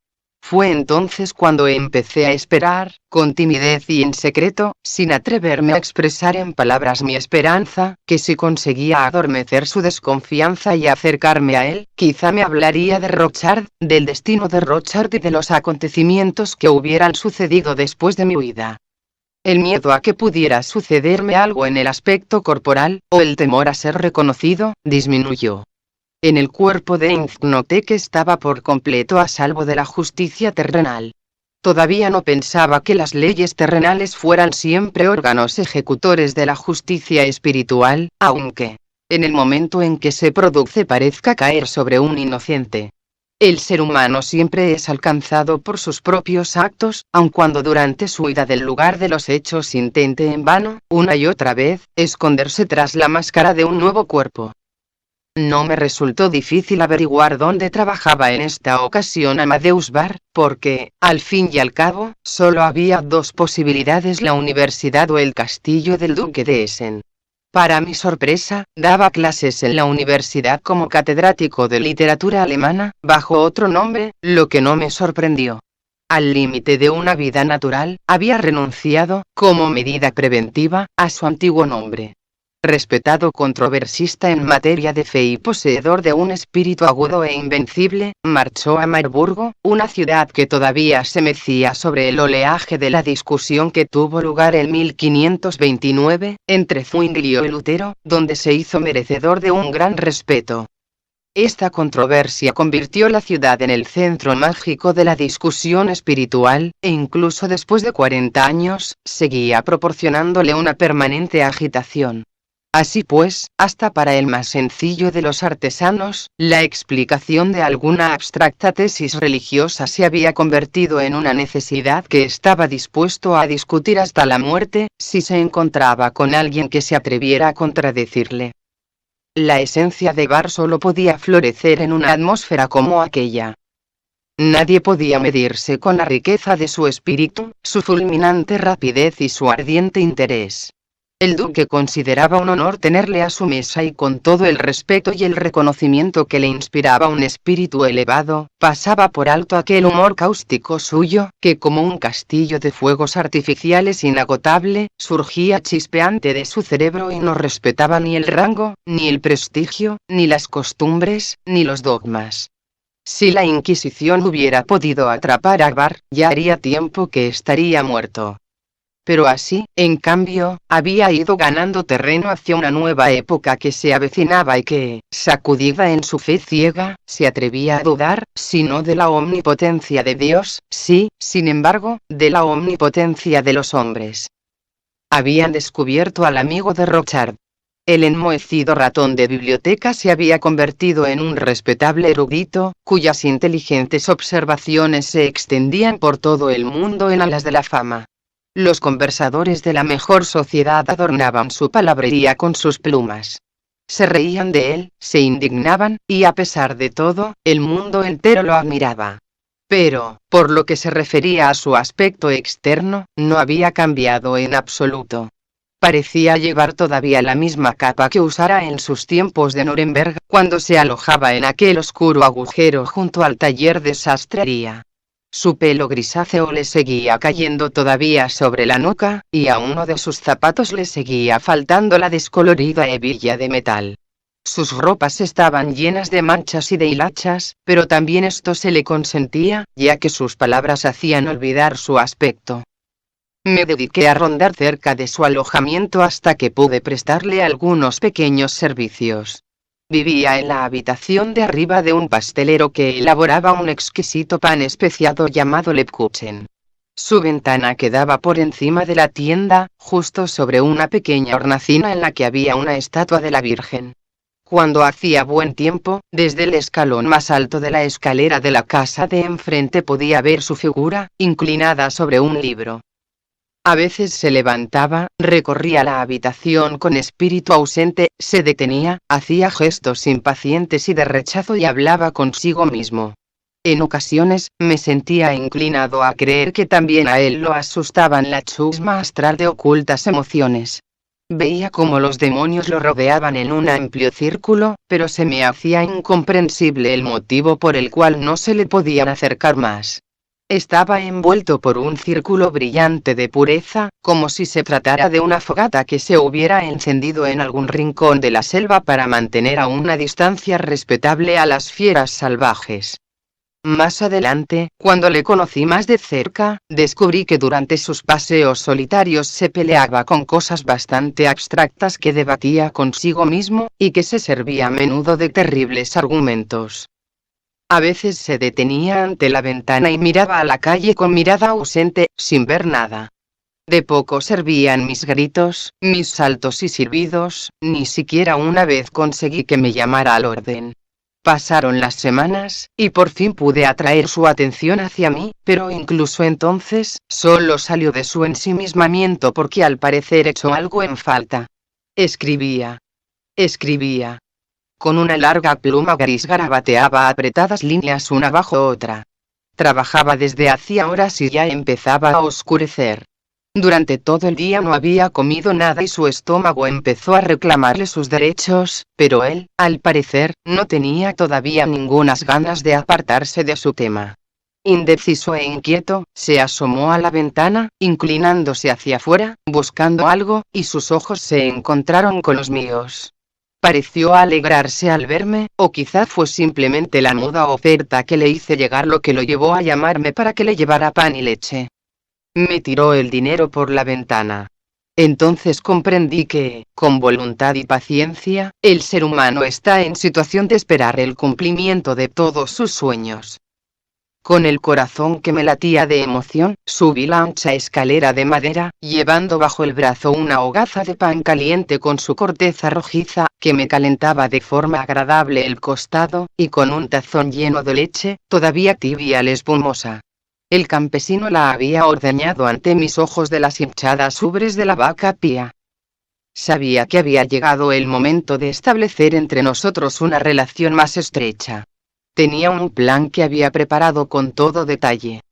Fue entonces cuando empecé a esperar, con timidez y en secreto, sin atreverme a expresar en palabras mi esperanza, que si conseguía adormecer su desconfianza y acercarme a él, quizá me hablaría de Rochard, del destino de Rochard y de los acontecimientos que hubieran sucedido después de mi huida. El miedo a que pudiera sucederme algo en el aspecto corporal, o el temor a ser reconocido, disminuyó. En el cuerpo de Inz noté que estaba por completo a salvo de la justicia terrenal. Todavía no pensaba que las leyes terrenales fueran siempre órganos ejecutores de la justicia espiritual, aunque, en el momento en que se produce parezca caer sobre un inocente. El ser humano siempre es alcanzado por sus propios actos, aun cuando durante su huida del lugar de los hechos intente en vano, una y otra vez, esconderse tras la máscara de un nuevo cuerpo. No me resultó difícil averiguar dónde trabajaba en esta ocasión Amadeus Bar, porque, al fin y al cabo, solo había dos posibilidades: la universidad o el castillo del duque de Essen. Para mi sorpresa, daba clases en la universidad como catedrático de literatura alemana, bajo otro nombre, lo que no me sorprendió. Al límite de una vida natural, había renunciado, como medida preventiva, a su antiguo nombre. Respetado controversista en materia de fe y poseedor de un espíritu agudo e invencible, marchó a Marburgo, una ciudad que todavía se mecía sobre el oleaje de la discusión que tuvo lugar en 1529, entre Zwinglio y Lutero, donde se hizo merecedor de un gran respeto. Esta controversia convirtió la ciudad en el centro mágico de la discusión espiritual, e incluso después de 40 años, seguía proporcionándole una permanente agitación. Así pues, hasta para el más sencillo de los artesanos, la explicación de alguna abstracta tesis religiosa se había convertido en una necesidad que estaba dispuesto a discutir hasta la muerte, si se encontraba con alguien que se atreviera a contradecirle. La esencia de Bar solo podía florecer en una atmósfera como aquella. Nadie podía medirse con la riqueza de su espíritu, su fulminante rapidez y su ardiente interés. El duque consideraba un honor tenerle a su mesa, y con todo el respeto y el reconocimiento que le inspiraba un espíritu elevado, pasaba por alto aquel humor cáustico suyo, que como un castillo de fuegos artificiales inagotable, surgía chispeante de su cerebro y no respetaba ni el rango, ni el prestigio, ni las costumbres, ni los dogmas. Si la Inquisición hubiera podido atrapar a Bar, ya haría tiempo que estaría muerto. Pero así, en cambio, había ido ganando terreno hacia una nueva época que se avecinaba y que, sacudida en su fe ciega, se atrevía a dudar, si no de la omnipotencia de Dios, sí, sin embargo, de la omnipotencia de los hombres. Habían descubierto al amigo de Rochard. El enmohecido ratón de biblioteca se había convertido en un respetable erudito, cuyas inteligentes observaciones se extendían por todo el mundo en alas de la fama. Los conversadores de la mejor sociedad adornaban su palabrería con sus plumas. Se reían de él, se indignaban, y a pesar de todo, el mundo entero lo admiraba. Pero, por lo que se refería a su aspecto externo, no había cambiado en absoluto. Parecía llevar todavía la misma capa que usara en sus tiempos de Nuremberg, cuando se alojaba en aquel oscuro agujero junto al taller de sastrería. Su pelo grisáceo le seguía cayendo todavía sobre la nuca, y a uno de sus zapatos le seguía faltando la descolorida hebilla de metal. Sus ropas estaban llenas de manchas y de hilachas, pero también esto se le consentía, ya que sus palabras hacían olvidar su aspecto. Me dediqué a rondar cerca de su alojamiento hasta que pude prestarle algunos pequeños servicios. Vivía en la habitación de arriba de un pastelero que elaboraba un exquisito pan especiado llamado Lebkuchen. Su ventana quedaba por encima de la tienda, justo sobre una pequeña hornacina en la que había una estatua de la Virgen. Cuando hacía buen tiempo, desde el escalón más alto de la escalera de la casa de enfrente podía ver su figura, inclinada sobre un libro. A veces se levantaba, recorría la habitación con espíritu ausente, se detenía, hacía gestos impacientes y de rechazo y hablaba consigo mismo. En ocasiones, me sentía inclinado a creer que también a él lo asustaban la chusma astral de ocultas emociones. Veía cómo los demonios lo rodeaban en un amplio círculo, pero se me hacía incomprensible el motivo por el cual no se le podían acercar más. Estaba envuelto por un círculo brillante de pureza, como si se tratara de una fogata que se hubiera encendido en algún rincón de la selva para mantener a una distancia respetable a las fieras salvajes. Más adelante, cuando le conocí más de cerca, descubrí que durante sus paseos solitarios se peleaba con cosas bastante abstractas que debatía consigo mismo, y que se servía a menudo de terribles argumentos. A veces se detenía ante la ventana y miraba a la calle con mirada ausente, sin ver nada. De poco servían mis gritos, mis saltos y silbidos, ni siquiera una vez conseguí que me llamara al orden. Pasaron las semanas, y por fin pude atraer su atención hacia mí, pero incluso entonces, solo salió de su ensimismamiento porque al parecer echó algo en falta. Escribía. Con una larga pluma gris garabateaba apretadas líneas una bajo otra. Trabajaba desde hacía horas y ya empezaba a oscurecer. Durante todo el día no había comido nada y su estómago empezó a reclamarle sus derechos, pero él, al parecer, no tenía todavía ningunas ganas de apartarse de su tema. Indeciso e inquieto, se asomó a la ventana, inclinándose hacia afuera, buscando algo, y sus ojos se encontraron con los míos. Pareció alegrarse al verme, o quizá fue simplemente la muda oferta que le hice llegar lo que lo llevó a llamarme para que le llevara pan y leche. Me tiró el dinero por la ventana. Entonces comprendí que, con voluntad y paciencia, el ser humano está en situación de esperar el cumplimiento de todos sus sueños. Con el corazón que me latía de emoción, subí la ancha escalera de madera, llevando bajo el brazo una hogaza de pan caliente con su corteza rojiza, que me calentaba de forma agradable el costado, y con un tazón lleno de leche, todavía tibia y espumosa. El campesino la había ordeñado ante mis ojos de las hinchadas ubres de la vaca pía. Sabía que había llegado el momento de establecer entre nosotros una relación más estrecha. Tenía un plan que había preparado con todo detalle.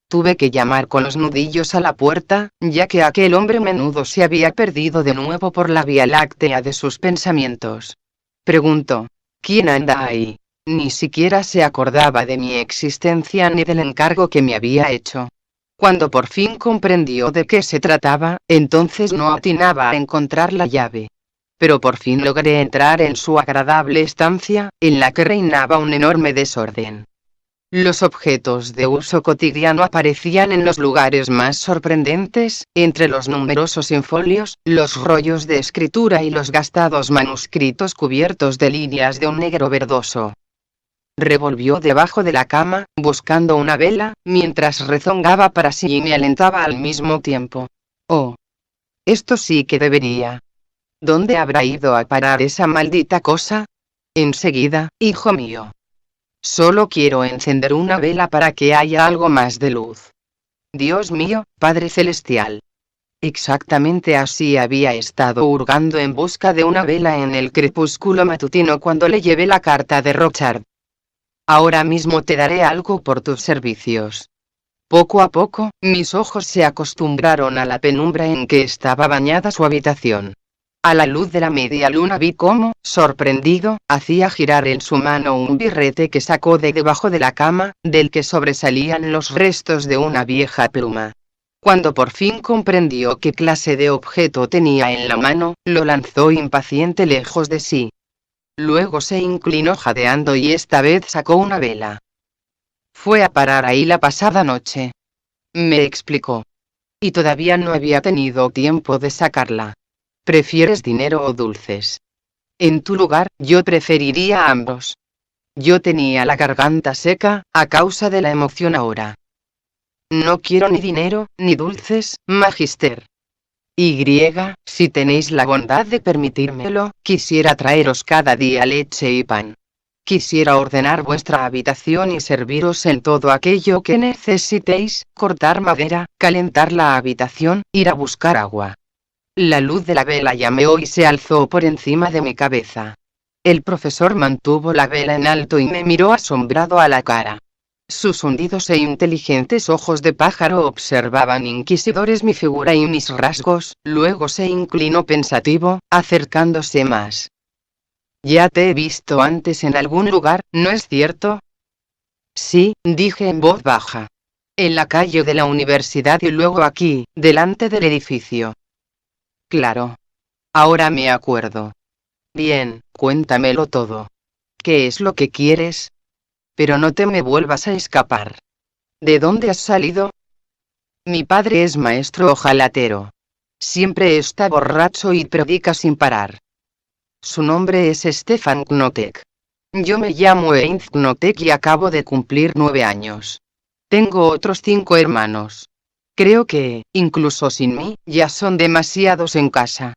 Tuve que llamar con los nudillos a la puerta, ya que aquel hombre menudo se había perdido de nuevo por la vía láctea de sus pensamientos. Preguntó: ¿quién anda ahí? Ni siquiera se acordaba de mi existencia ni del encargo que me había hecho. Cuando por fin comprendió de qué se trataba, entonces no atinaba a encontrar la llave. Pero por fin logré entrar en su agradable estancia, en la que reinaba un enorme desorden. Los objetos de uso cotidiano aparecían en los lugares más sorprendentes, entre los numerosos infolios, los rollos de escritura y los gastados manuscritos cubiertos de líneas de un negro verdoso. Revolvió debajo de la cama, buscando una vela, mientras rezongaba para sí y me alentaba al mismo tiempo. Oh, esto sí que debería. ¿Dónde habrá ido a parar esa maldita cosa? Enseguida, hijo mío. Solo quiero encender una vela para que haya algo más de luz. Dios mío, Padre Celestial. Exactamente así había estado hurgando en busca de una vela en el crepúsculo matutino cuando le llevé la carta de Rochard. Ahora mismo te daré algo por tus servicios. Poco a poco, mis ojos se acostumbraron a la penumbra en que estaba bañada su habitación. A la luz de la media luna vi cómo, sorprendido, hacía girar en su mano un birrete que sacó de debajo de la cama, del que sobresalían los restos de una vieja pluma. Cuando por fin comprendió qué clase de objeto tenía en la mano, lo lanzó impaciente lejos de sí. Luego se inclinó jadeando y esta vez sacó una vela. Fue a parar ahí la pasada noche. Me explicó. Y todavía no había tenido tiempo de sacarla. ¿Prefieres dinero o dulces? En tu lugar, yo preferiría ambos. Yo tenía la garganta seca, a causa de la emoción ahora. No quiero ni dinero, ni dulces, magister. Si tenéis la bondad de permitírmelo, quisiera traeros cada día leche y pan. Quisiera ordenar vuestra habitación y serviros en todo aquello que necesitéis, cortar madera, calentar la habitación, ir a buscar agua. La luz de la vela llameó y se alzó por encima de mi cabeza. El profesor mantuvo la vela en alto y me miró asombrado a la cara. Sus hundidos e inteligentes ojos de pájaro observaban inquisidores mi figura y mis rasgos, luego se inclinó pensativo, acercándose más. Ya te he visto antes en algún lugar, ¿no es cierto? Sí, dije en voz baja. En la calle de la universidad y luego aquí, delante del edificio. Claro. Ahora me acuerdo. Bien, cuéntamelo todo. ¿Qué es lo que quieres? Pero no te me vuelvas a escapar. ¿De dónde has salido? Mi padre es maestro ojalatero. Siempre está borracho y predica sin parar. Su nombre es Stefan Knotek. Yo me llamo Heinz Knotek y acabo de cumplir 9 años. Tengo otros 5 hermanos. Creo que, incluso sin mí, ya son demasiados en casa.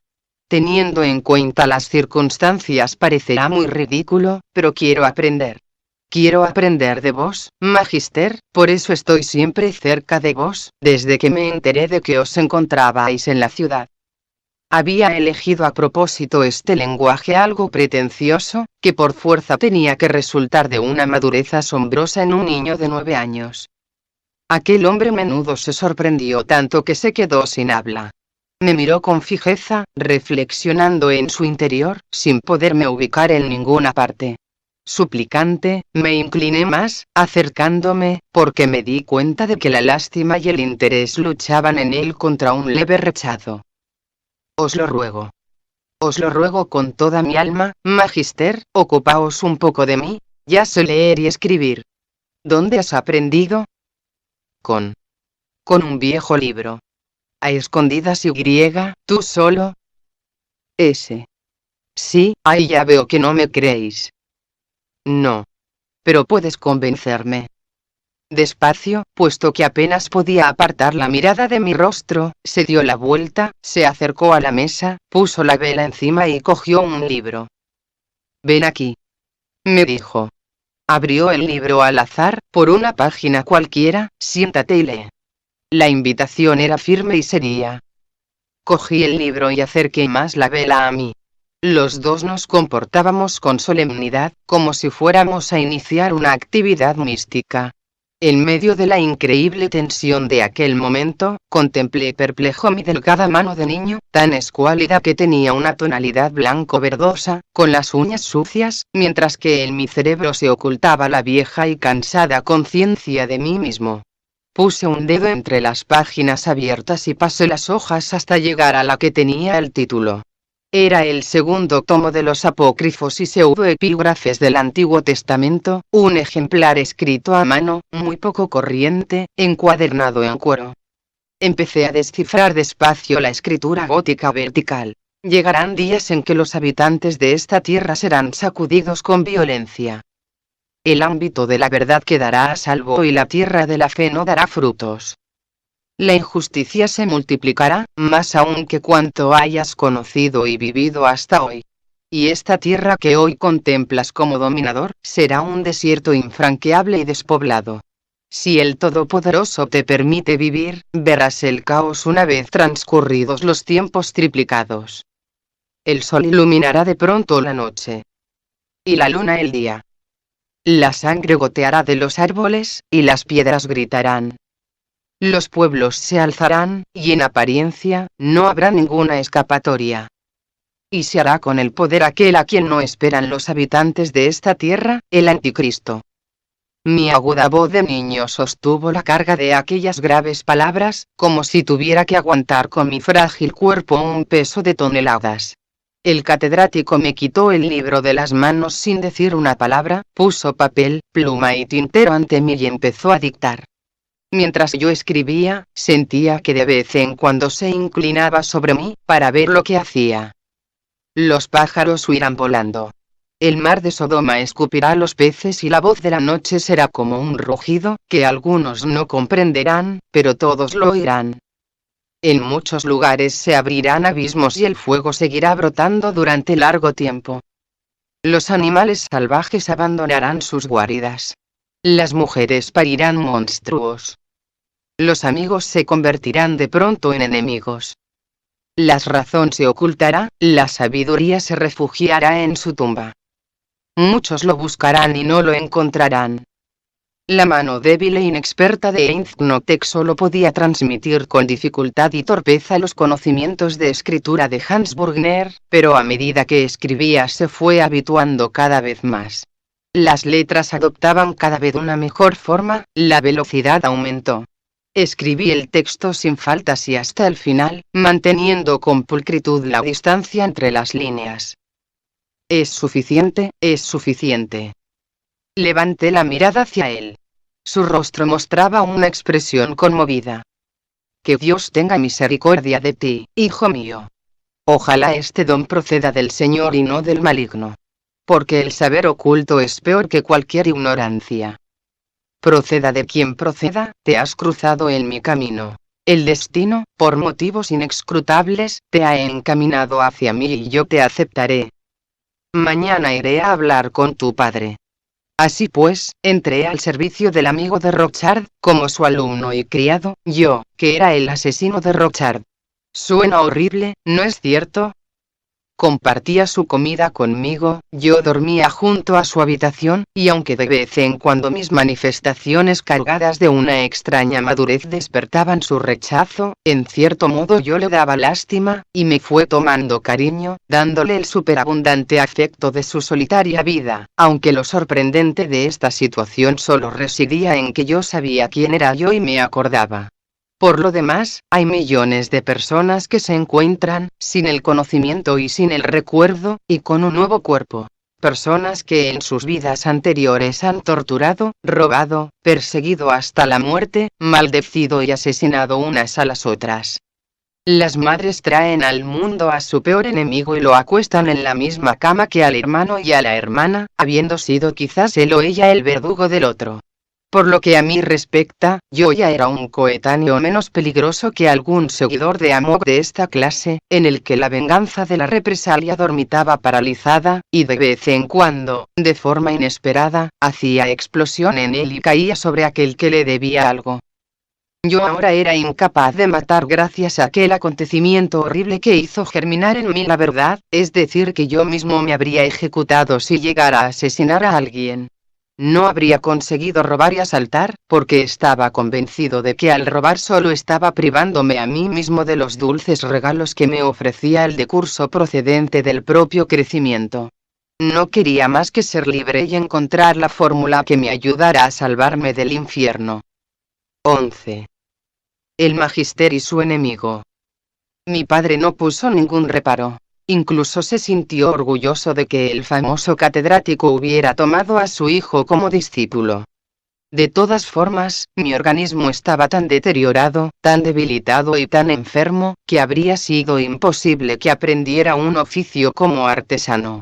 Teniendo en cuenta las circunstancias parecerá muy ridículo, pero quiero aprender. Quiero aprender de vos, Magister, por eso estoy siempre cerca de vos, desde que me enteré de que os encontrabais en la ciudad. Había elegido a propósito este lenguaje algo pretencioso, que por fuerza tenía que resultar de una madurez asombrosa en un niño de 9 años. Aquel hombre menudo se sorprendió tanto que se quedó sin habla. Me miró con fijeza, reflexionando en su interior, sin poderme ubicar en ninguna parte. Suplicante, me incliné más, acercándome, porque me di cuenta de que la lástima y el interés luchaban en él contra un leve rechazo. Os lo ruego. Os lo ruego con toda mi alma, Magister, ocupaos un poco de mí, ya sé leer y escribir. ¿Dónde has aprendido? Con un viejo libro. A escondidas y ¿tú solo? Ese. Sí, ahí ya veo que no me creéis. No. Pero puedes convencerme. Despacio, puesto que apenas podía apartar la mirada de mi rostro, se dio la vuelta, se acercó a la mesa, puso la vela encima y cogió un libro. Ven aquí. Me dijo. Abrió el libro al azar, por una página cualquiera, siéntate y lee. La invitación era firme y seria. Cogí el libro y acerqué más la vela a mí. Los dos nos comportábamos con solemnidad, como si fuéramos a iniciar una actividad mística. En medio de la increíble tensión de aquel momento, contemplé perplejo mi delgada mano de niño, tan escuálida que tenía una tonalidad blanco-verdosa, con las uñas sucias, mientras que en mi cerebro se ocultaba la vieja y cansada conciencia de mí mismo. Puse un dedo entre las páginas abiertas y pasé las hojas hasta llegar a la que tenía el título. Era el segundo tomo de los apócrifos y pseudoepígrafes del Antiguo Testamento, un ejemplar escrito a mano, muy poco corriente, encuadernado en cuero. Empecé a descifrar despacio la escritura gótica vertical. Llegarán días en que los habitantes de esta tierra serán sacudidos con violencia. El ámbito de la verdad quedará a salvo y la tierra de la fe no dará frutos. La injusticia se multiplicará, más aún que cuanto hayas conocido y vivido hasta hoy. Y esta tierra que hoy contemplas como dominador, será un desierto infranqueable y despoblado. Si el Todopoderoso te permite vivir, verás el caos una vez transcurridos los tiempos triplicados. El sol iluminará de pronto la noche. Y la luna el día. La sangre goteará de los árboles, y las piedras gritarán. Los pueblos se alzarán, y en apariencia, no habrá ninguna escapatoria. Y se hará con el poder aquel a quien no esperan los habitantes de esta tierra, el Anticristo. Mi aguda voz de niño sostuvo la carga de aquellas graves palabras, como si tuviera que aguantar con mi frágil cuerpo un peso de toneladas. El catedrático me quitó el libro de las manos sin decir una palabra, puso papel, pluma y tintero ante mí y empezó a dictar. Mientras yo escribía, sentía que de vez en cuando se inclinaba sobre mí, para ver lo que hacía. Los pájaros huirán volando. El mar de Sodoma escupirá a los peces y la voz de la noche será como un rugido, que algunos no comprenderán, pero todos lo oirán. En muchos lugares se abrirán abismos y el fuego seguirá brotando durante largo tiempo. Los animales salvajes abandonarán sus guaridas. Las mujeres parirán monstruos. Los amigos se convertirán de pronto en enemigos. La razón se ocultará, la sabiduría se refugiará en su tumba. Muchos lo buscarán y no lo encontrarán. La mano débil e inexperta de Einzknotek solo podía transmitir con dificultad y torpeza los conocimientos de escritura de Hans Burgner, pero a medida que escribía se fue habituando cada vez más. Las letras adoptaban cada vez una mejor forma, la velocidad aumentó. Escribí el texto sin faltas y hasta el final, manteniendo con pulcritud la distancia entre las líneas. Es suficiente, es suficiente. Levanté la mirada hacia él. Su rostro mostraba una expresión conmovida. Que Dios tenga misericordia de ti, hijo mío. Ojalá este don proceda del Señor y no del maligno. Porque el saber oculto es peor que cualquier ignorancia. Proceda de quien proceda, te has cruzado en mi camino. El destino, por motivos inescrutables, te ha encaminado hacia mí y yo te aceptaré. Mañana iré a hablar con tu padre. Así pues, entré al servicio del amigo de Rochard, como su alumno y criado, yo, que era el asesino de Rochard. Suena horrible, ¿no es cierto? Compartía su comida conmigo, yo dormía junto a su habitación, y aunque de vez en cuando mis manifestaciones cargadas de una extraña madurez despertaban su rechazo, en cierto modo yo le daba lástima, y me fue tomando cariño, dándole el superabundante afecto de su solitaria vida, aunque lo sorprendente de esta situación solo residía en que yo sabía quién era yo y me acordaba. Por lo demás, hay millones de personas que se encuentran, sin el conocimiento y sin el recuerdo, y con un nuevo cuerpo. Personas que en sus vidas anteriores han torturado, robado, perseguido hasta la muerte, maldecido y asesinado unas a las otras. Las madres traen al mundo a su peor enemigo y lo acuestan en la misma cama que al hermano y a la hermana, habiendo sido quizás él o ella el verdugo del otro. Por lo que a mí respecta, yo ya era un coetáneo menos peligroso que algún seguidor de Amok de esta clase, en el que la venganza de la represalia dormitaba paralizada, y de vez en cuando, de forma inesperada, hacía explosión en él y caía sobre aquel que le debía algo. Yo ahora era incapaz de matar gracias a aquel acontecimiento horrible que hizo germinar en mí la verdad, es decir que yo mismo me habría ejecutado si llegara a asesinar a alguien. No habría conseguido robar y asaltar, porque estaba convencido de que al robar solo estaba privándome a mí mismo de los dulces regalos que me ofrecía el decurso procedente del propio crecimiento. No quería más que ser libre y encontrar la fórmula que me ayudara a salvarme del infierno. 11. El magister y su enemigo. Mi padre no puso ningún reparo. Incluso se sintió orgulloso de que el famoso catedrático hubiera tomado a su hijo como discípulo. De todas formas, mi organismo estaba tan deteriorado, tan debilitado y tan enfermo, que habría sido imposible que aprendiera un oficio como artesano.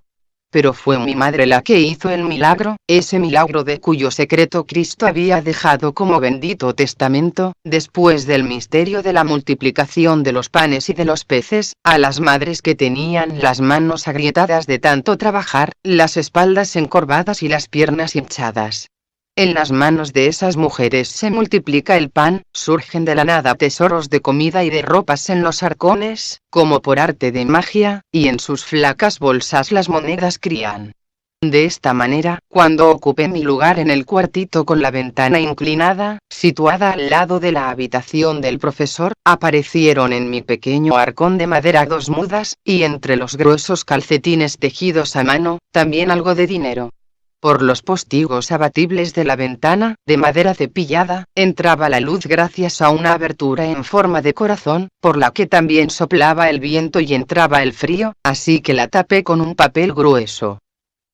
Pero fue mi madre la que hizo el milagro, ese milagro de cuyo secreto Cristo había dejado como bendito testamento, después del misterio de la multiplicación de los panes y de los peces, a las madres que tenían las manos agrietadas de tanto trabajar, las espaldas encorvadas y las piernas hinchadas. En las manos de esas mujeres se multiplica el pan, surgen de la nada tesoros de comida y de ropas en los arcones, como por arte de magia, y en sus flacas bolsas las monedas crían. De esta manera, cuando ocupé mi lugar en el cuartito con la ventana inclinada, situada al lado de la habitación del profesor, aparecieron en mi pequeño arcón de madera 2 mudas, y entre los gruesos calcetines tejidos a mano, también algo de dinero. Por los postigos abatibles de la ventana, de madera cepillada, entraba la luz gracias a una abertura en forma de corazón, por la que también soplaba el viento y entraba el frío, así que la tapé con un papel grueso.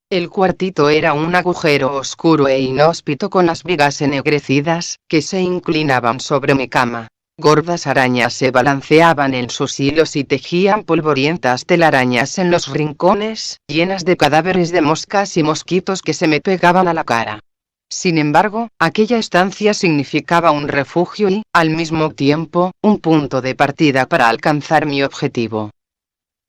El cuartito era un agujero oscuro e inhóspito con las vigas ennegrecidas, que se inclinaban sobre mi cama. Gordas arañas se balanceaban en sus hilos y tejían polvorientas telarañas en los rincones, llenas de cadáveres de moscas y mosquitos que se me pegaban a la cara. Sin embargo, aquella estancia significaba un refugio y, al mismo tiempo, un punto de partida para alcanzar mi objetivo.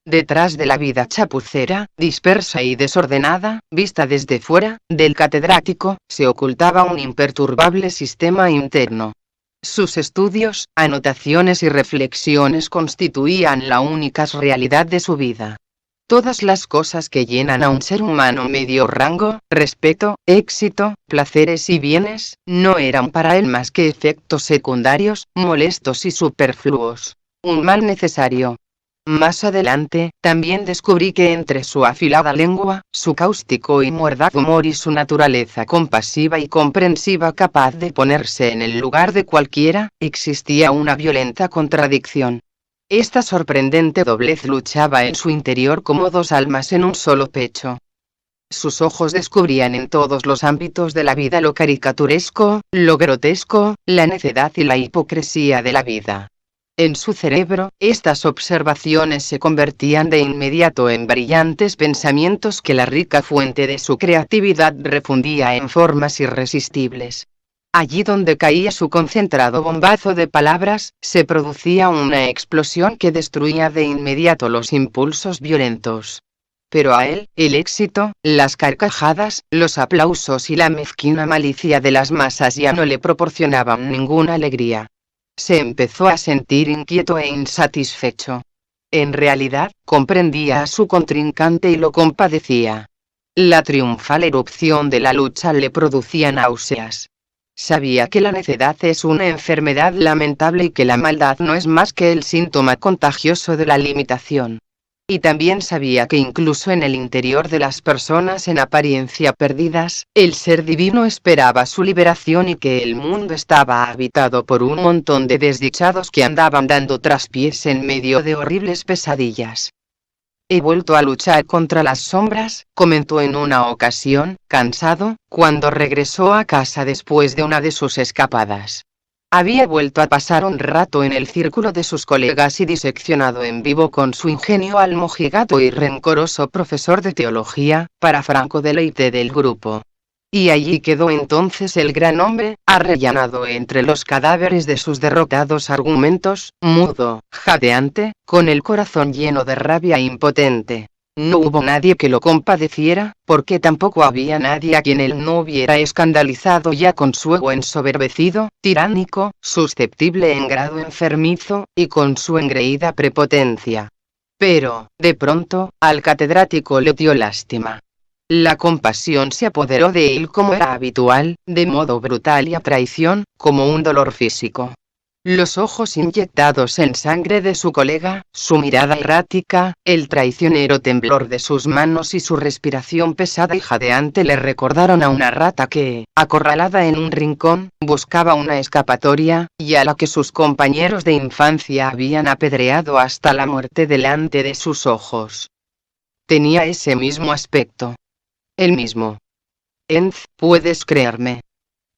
Detrás de la vida chapucera, dispersa y desordenada, vista desde fuera, del catedrático, se ocultaba un imperturbable sistema interno. Sus estudios, anotaciones y reflexiones constituían la única realidad de su vida. Todas las cosas que llenan a un ser humano medio rango, respeto, éxito, placeres y bienes, no eran para él más que efectos secundarios, molestos y superfluos. Un mal necesario. Más adelante, también descubrí que entre su afilada lengua, su cáustico y mordaz humor y su naturaleza compasiva y comprensiva capaz de ponerse en el lugar de cualquiera, existía una violenta contradicción. Esta sorprendente doblez luchaba en su interior como 2 almas en un solo pecho. Sus ojos descubrían en todos los ámbitos de la vida lo caricaturesco, lo grotesco, la necedad y la hipocresía de la vida. En su cerebro, estas observaciones se convertían de inmediato en brillantes pensamientos que la rica fuente de su creatividad refundía en formas irresistibles. Allí donde caía su concentrado bombazo de palabras, se producía una explosión que destruía de inmediato los impulsos violentos. Pero a él, el éxito, las carcajadas, los aplausos y la mezquina malicia de las masas ya no le proporcionaban ninguna alegría. Se empezó a sentir inquieto e insatisfecho. En realidad, comprendía a su contrincante y lo compadecía. La triunfal erupción de la lucha le producía náuseas. Sabía que la necedad es una enfermedad lamentable y que la maldad no es más que el síntoma contagioso de la limitación. Y también sabía que incluso en el interior de las personas en apariencia perdidas, el ser divino esperaba su liberación y que el mundo estaba habitado por un montón de desdichados que andaban dando traspiés en medio de horribles pesadillas. He vuelto a luchar contra las sombras, comentó en una ocasión, cansado, cuando regresó a casa después de una de sus escapadas. Había vuelto a pasar un rato en el círculo de sus colegas y diseccionado en vivo con su ingenio al mojigato y rencoroso profesor de teología, para franco deleite del grupo. Y allí quedó entonces el gran hombre, arrellanado entre los cadáveres de sus derrotados argumentos, mudo, jadeante, con el corazón lleno de rabia e impotente. No hubo nadie que lo compadeciera, porque tampoco había nadie a quien él no hubiera escandalizado ya con su ego ensoberbecido, tiránico, susceptible en grado enfermizo, y con su engreída prepotencia. Pero, de pronto, al catedrático le dio lástima. La compasión se apoderó de él como era habitual, de modo brutal y a traición, como un dolor físico. Los ojos inyectados en sangre de su colega, su mirada errática, el traicionero temblor de sus manos y su respiración pesada y jadeante le recordaron a una rata que, acorralada en un rincón, buscaba una escapatoria, y a la que sus compañeros de infancia habían apedreado hasta la muerte delante de sus ojos. Tenía ese mismo aspecto. El mismo. Enz, puedes creerme,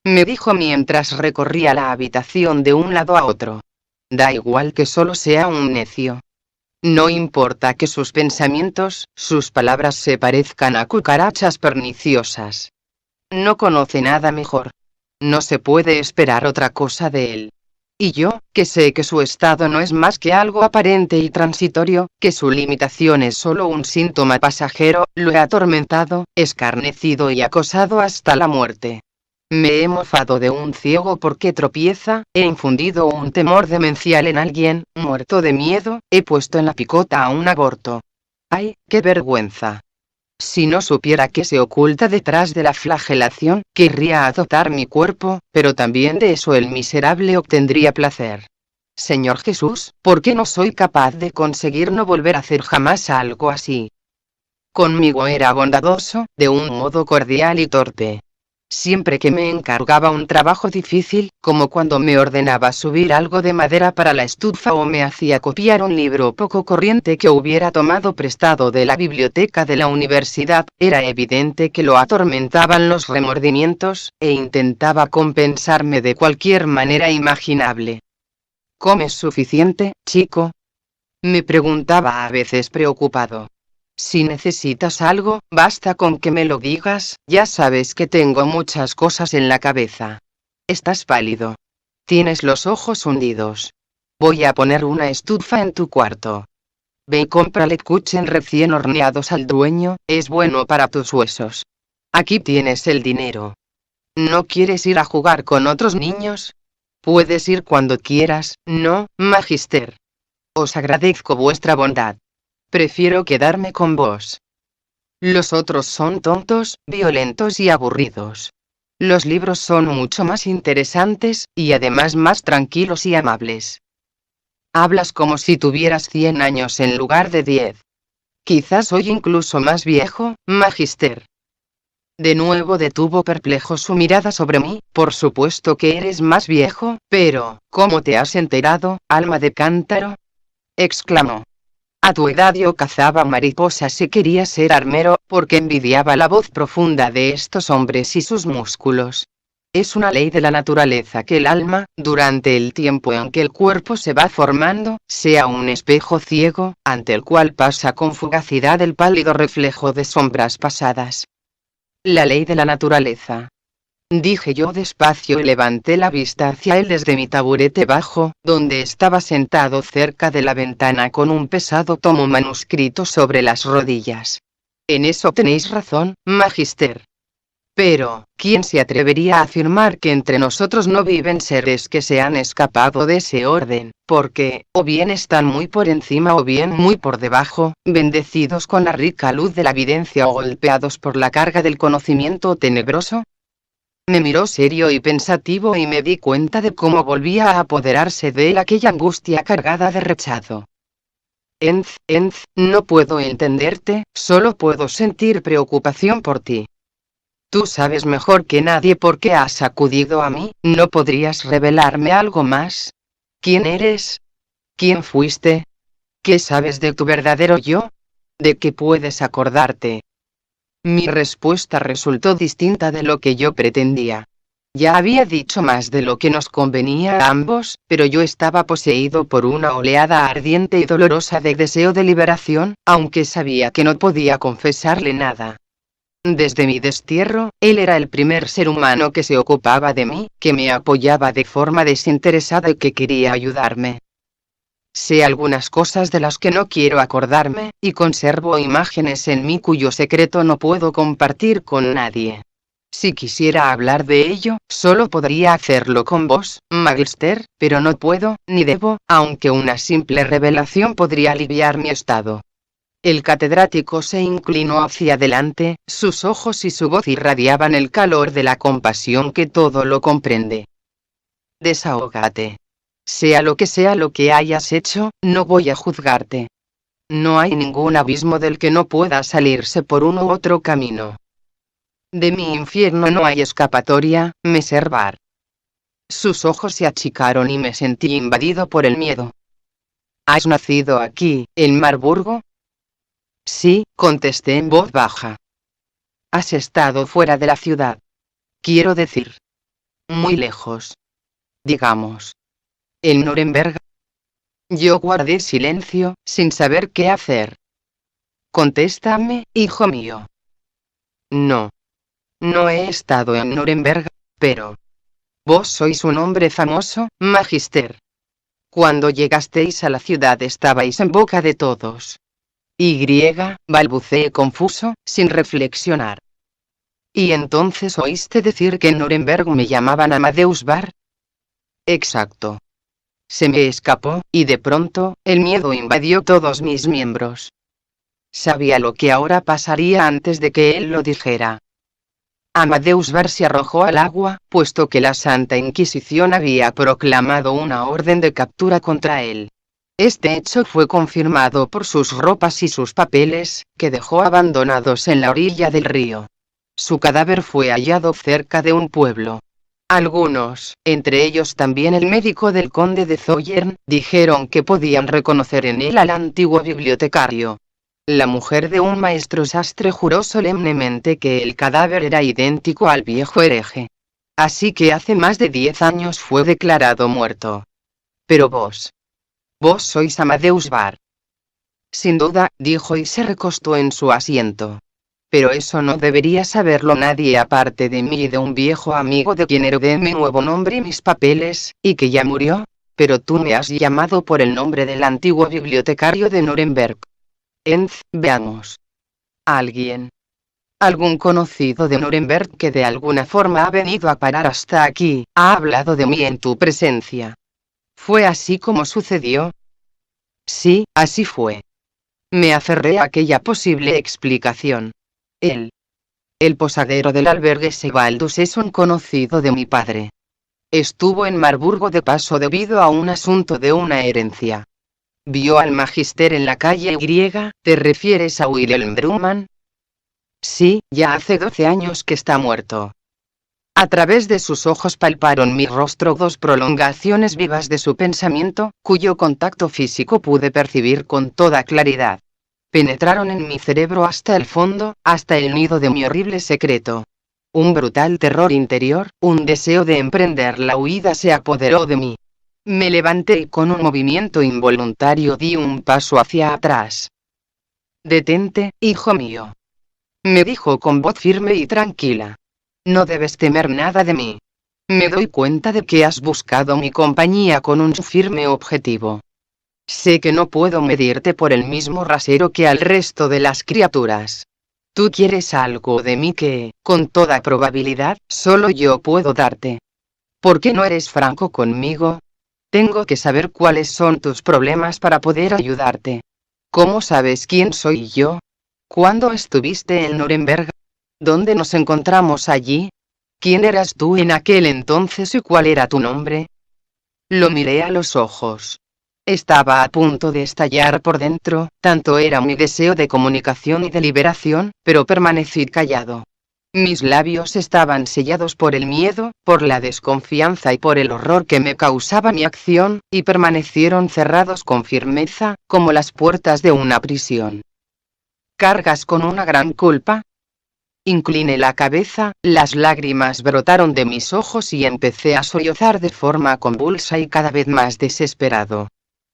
me dijo mientras recorría la habitación de un lado a otro. Da igual que solo sea un necio. No importa que sus pensamientos, sus palabras se parezcan a cucarachas perniciosas. No conoce nada mejor. No se puede esperar otra cosa de él. Y yo, que sé que su estado no es más que algo aparente y transitorio, que su limitación es solo un síntoma pasajero, lo he atormentado, escarnecido y acosado hasta la muerte. Me he mofado de un ciego porque tropieza, he infundido un temor demencial en alguien, muerto de miedo, he puesto en la picota a un aborto. ¡Ay, qué vergüenza! Si no supiera qué se oculta detrás de la flagelación, querría adoptar mi cuerpo, pero también de eso el miserable obtendría placer. Señor Jesús, ¿por qué no soy capaz de conseguir no volver a hacer jamás algo así? Conmigo era bondadoso, de un modo cordial y torpe. Siempre que me encargaba un trabajo difícil, como cuando me ordenaba subir algo de madera para la estufa o me hacía copiar un libro poco corriente que hubiera tomado prestado de la biblioteca de la universidad, era evidente que lo atormentaban los remordimientos, e intentaba compensarme de cualquier manera imaginable. ¿Comes suficiente, chico?, me preguntaba a veces preocupado. Si necesitas algo, basta con que me lo digas, ya sabes que tengo muchas cosas en la cabeza. Estás pálido. Tienes los ojos hundidos. Voy a poner una estufa en tu cuarto. Ve y cómprale kuchen recién horneados al dueño, es bueno para tus huesos. Aquí tienes el dinero. ¿No quieres ir a jugar con otros niños? Puedes ir cuando quieras, ¿no, magister? Os agradezco vuestra bondad. Prefiero quedarme con vos. Los otros son tontos, violentos y aburridos. Los libros son mucho más interesantes, y además más tranquilos y amables. Hablas como si tuvieras 100 años en lugar de 10. Quizás soy incluso más viejo, magister. De nuevo detuvo perplejo su mirada sobre mí. Por supuesto que eres más viejo, pero, ¿cómo te has enterado, alma de cántaro?, exclamó. A tu edad yo cazaba mariposas y quería ser armero, porque envidiaba la voz profunda de estos hombres y sus músculos. Es una ley de la naturaleza que el alma, durante el tiempo en que el cuerpo se va formando, sea un espejo ciego, ante el cual pasa con fugacidad el pálido reflejo de sombras pasadas. La ley de la naturaleza. dije yo despacio y levanté la vista hacia él desde mi taburete bajo, donde estaba sentado cerca de la ventana con un pesado tomo manuscrito sobre las rodillas. En eso tenéis razón, Magister. Pero, ¿quién se atrevería a afirmar que entre nosotros no viven seres que se han escapado de ese orden, porque, o bien están muy por encima o bien muy por debajo, bendecidos con la rica luz de la evidencia o golpeados por la carga del conocimiento tenebroso? Me miró serio y pensativo y me di cuenta de cómo volvía a apoderarse de él aquella angustia cargada de rechazo. Enz, no puedo entenderte, solo puedo sentir preocupación por ti. Tú sabes mejor que nadie por qué has acudido a mí, ¿no podrías revelarme algo más? ¿Quién eres? ¿Quién fuiste? ¿Qué sabes de tu verdadero yo? ¿De qué puedes acordarte? Mi respuesta resultó distinta de lo que yo pretendía. Ya había dicho más de lo que nos convenía a ambos, pero yo estaba poseído por una oleada ardiente y dolorosa de deseo de liberación, aunque sabía que no podía confesarle nada. Desde mi destierro, él era el primer ser humano que se ocupaba de mí, que me apoyaba de forma desinteresada y que quería ayudarme. Sé algunas cosas de las que no quiero acordarme, y conservo imágenes en mí cuyo secreto no puedo compartir con nadie. Si quisiera hablar de ello, solo podría hacerlo con vos, Magister, pero no puedo, ni debo, aunque una simple revelación podría aliviar mi estado. El catedrático se inclinó hacia adelante, sus ojos y su voz irradiaban el calor de la compasión que todo lo comprende. Desahógate. Sea lo que hayas hecho, no voy a juzgarte. No hay ningún abismo del que no pueda salirse por uno u otro camino. De mi infierno no hay escapatoria, Meservar. Sus ojos se achicaron y me sentí invadido por el miedo. ¿Has nacido aquí, en Marburgo? Sí, contesté en voz baja. ¿Has estado fuera de la ciudad? Quiero decir, muy lejos. Digamos, en Nuremberg. Yo guardé silencio, sin saber qué hacer. Contéstame, hijo mío. No. No he estado en Nuremberg, pero... Vos sois un hombre famoso, Magister. Cuando llegasteis a la ciudad estabais en boca de todos. Balbuceé confuso, sin reflexionar. ¿Y entonces oíste decir que en Nuremberg me llamaban Amadeus Bar? Exacto. Se me escapó, y de pronto, el miedo invadió todos mis miembros. Sabía lo que ahora pasaría antes de que él lo dijera. Amadeus Bar se arrojó al agua, puesto que la Santa Inquisición había proclamado una orden de captura contra él. Este hecho fue confirmado por sus ropas y sus papeles, que dejó abandonados en la orilla del río. Su cadáver fue hallado cerca de un pueblo. Algunos, entre ellos también el médico del conde de Zollern, dijeron que podían reconocer en él al antiguo bibliotecario. La mujer de un maestro sastre juró solemnemente que el cadáver era idéntico al viejo hereje. Así que hace más de 10 años fue declarado muerto. Pero vos sois Amadeus Bar. Sin duda, dijo y se recostó en su asiento. Pero eso no debería saberlo nadie aparte de mí y de un viejo amigo de quien heredé mi nuevo nombre y mis papeles, y que ya murió. Pero tú me has llamado por el nombre del antiguo bibliotecario de Nuremberg. Veamos. Algún conocido de Nuremberg que de alguna forma ha venido a parar hasta aquí, ha hablado de mí en tu presencia. ¿Fue así como sucedió? Sí, así fue. Me aferré a aquella posible explicación. El posadero del albergue Sebaldus es un conocido de mi padre. Estuvo en Marburgo de paso debido a un asunto de una herencia. Vio al magister en la calle Y. ¿Te refieres a Wilhelm Brumann? Sí, ya hace 12 años que está muerto. A través de sus ojos palparon mi rostro dos prolongaciones vivas de su pensamiento, cuyo contacto físico pude percibir con toda claridad. Penetraron en mi cerebro hasta el fondo, hasta el nido de mi horrible secreto. Un brutal terror interior, un deseo de emprender la huida se apoderó de mí. Me levanté y con un movimiento involuntario di un paso hacia atrás. Detente, hijo mío. Me dijo con voz firme y tranquila. No debes temer nada de mí. Me doy cuenta de que has buscado mi compañía con un firme objetivo. Sé que no puedo medirte por el mismo rasero que al resto de las criaturas. Tú quieres algo de mí que, con toda probabilidad, solo yo puedo darte. ¿Por qué no eres franco conmigo? Tengo que saber cuáles son tus problemas para poder ayudarte. ¿Cómo sabes quién soy yo? ¿Cuándo estuviste en Nuremberg? ¿Dónde nos encontramos allí? ¿Quién eras tú en aquel entonces y cuál era tu nombre? Lo miré a los ojos. Estaba a punto de estallar por dentro, tanto era mi deseo de comunicación y de liberación, pero permanecí callado. Mis labios estaban sellados por el miedo, por la desconfianza y por el horror que me causaba mi acción, y permanecieron cerrados con firmeza, como las puertas de una prisión. ¿Cargas con una gran culpa? Incliné la cabeza, las lágrimas brotaron de mis ojos y empecé a sollozar de forma convulsa y cada vez más desesperado.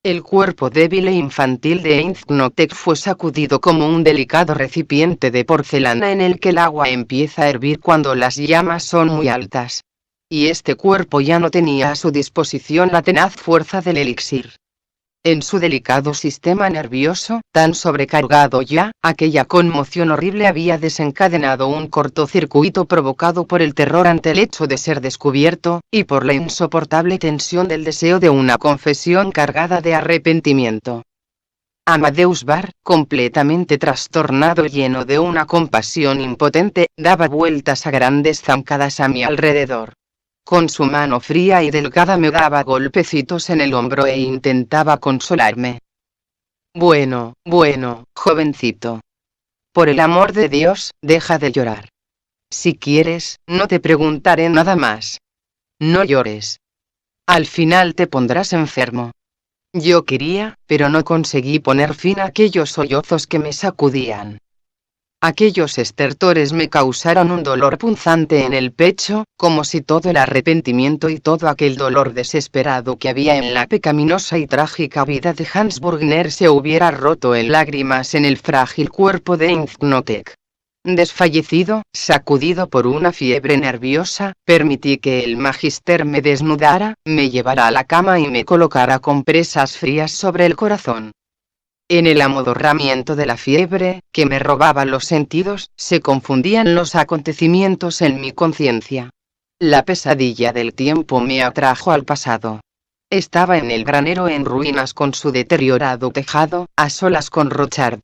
El cuerpo débil e infantil de Einznotek fue sacudido como un delicado recipiente de porcelana en el que el agua empieza a hervir cuando las llamas son muy altas. Y este cuerpo ya no tenía a su disposición la tenaz fuerza del elixir. En su delicado sistema nervioso, tan sobrecargado ya, aquella conmoción horrible había desencadenado un cortocircuito provocado por el terror ante el hecho de ser descubierto, y por la insoportable tensión del deseo de una confesión cargada de arrepentimiento. Amadeus Bar, completamente trastornado y lleno de una compasión impotente, daba vueltas a grandes zancadas a mi alrededor. Con su mano fría y delgada me daba golpecitos en el hombro e intentaba consolarme. Bueno, jovencito. Por el amor de Dios, deja de llorar. Si quieres, no te preguntaré nada más. No llores. Al final te pondrás enfermo. Yo quería, pero no conseguí poner fin a aquellos sollozos que me sacudían. Aquellos estertores me causaron un dolor punzante en el pecho, como si todo el arrepentimiento y todo aquel dolor desesperado que había en la pecaminosa y trágica vida de Hans Burgner se hubiera roto en lágrimas en el frágil cuerpo de Einznotek. Desfallecido, sacudido por una fiebre nerviosa, permití que el magister me desnudara, me llevara a la cama y me colocara compresas frías sobre el corazón. En el amodorramiento de la fiebre, que me robaba los sentidos, se confundían los acontecimientos en mi conciencia. La pesadilla del tiempo me atrajo al pasado. Estaba en el granero en ruinas con su deteriorado tejado, a solas con Rochard.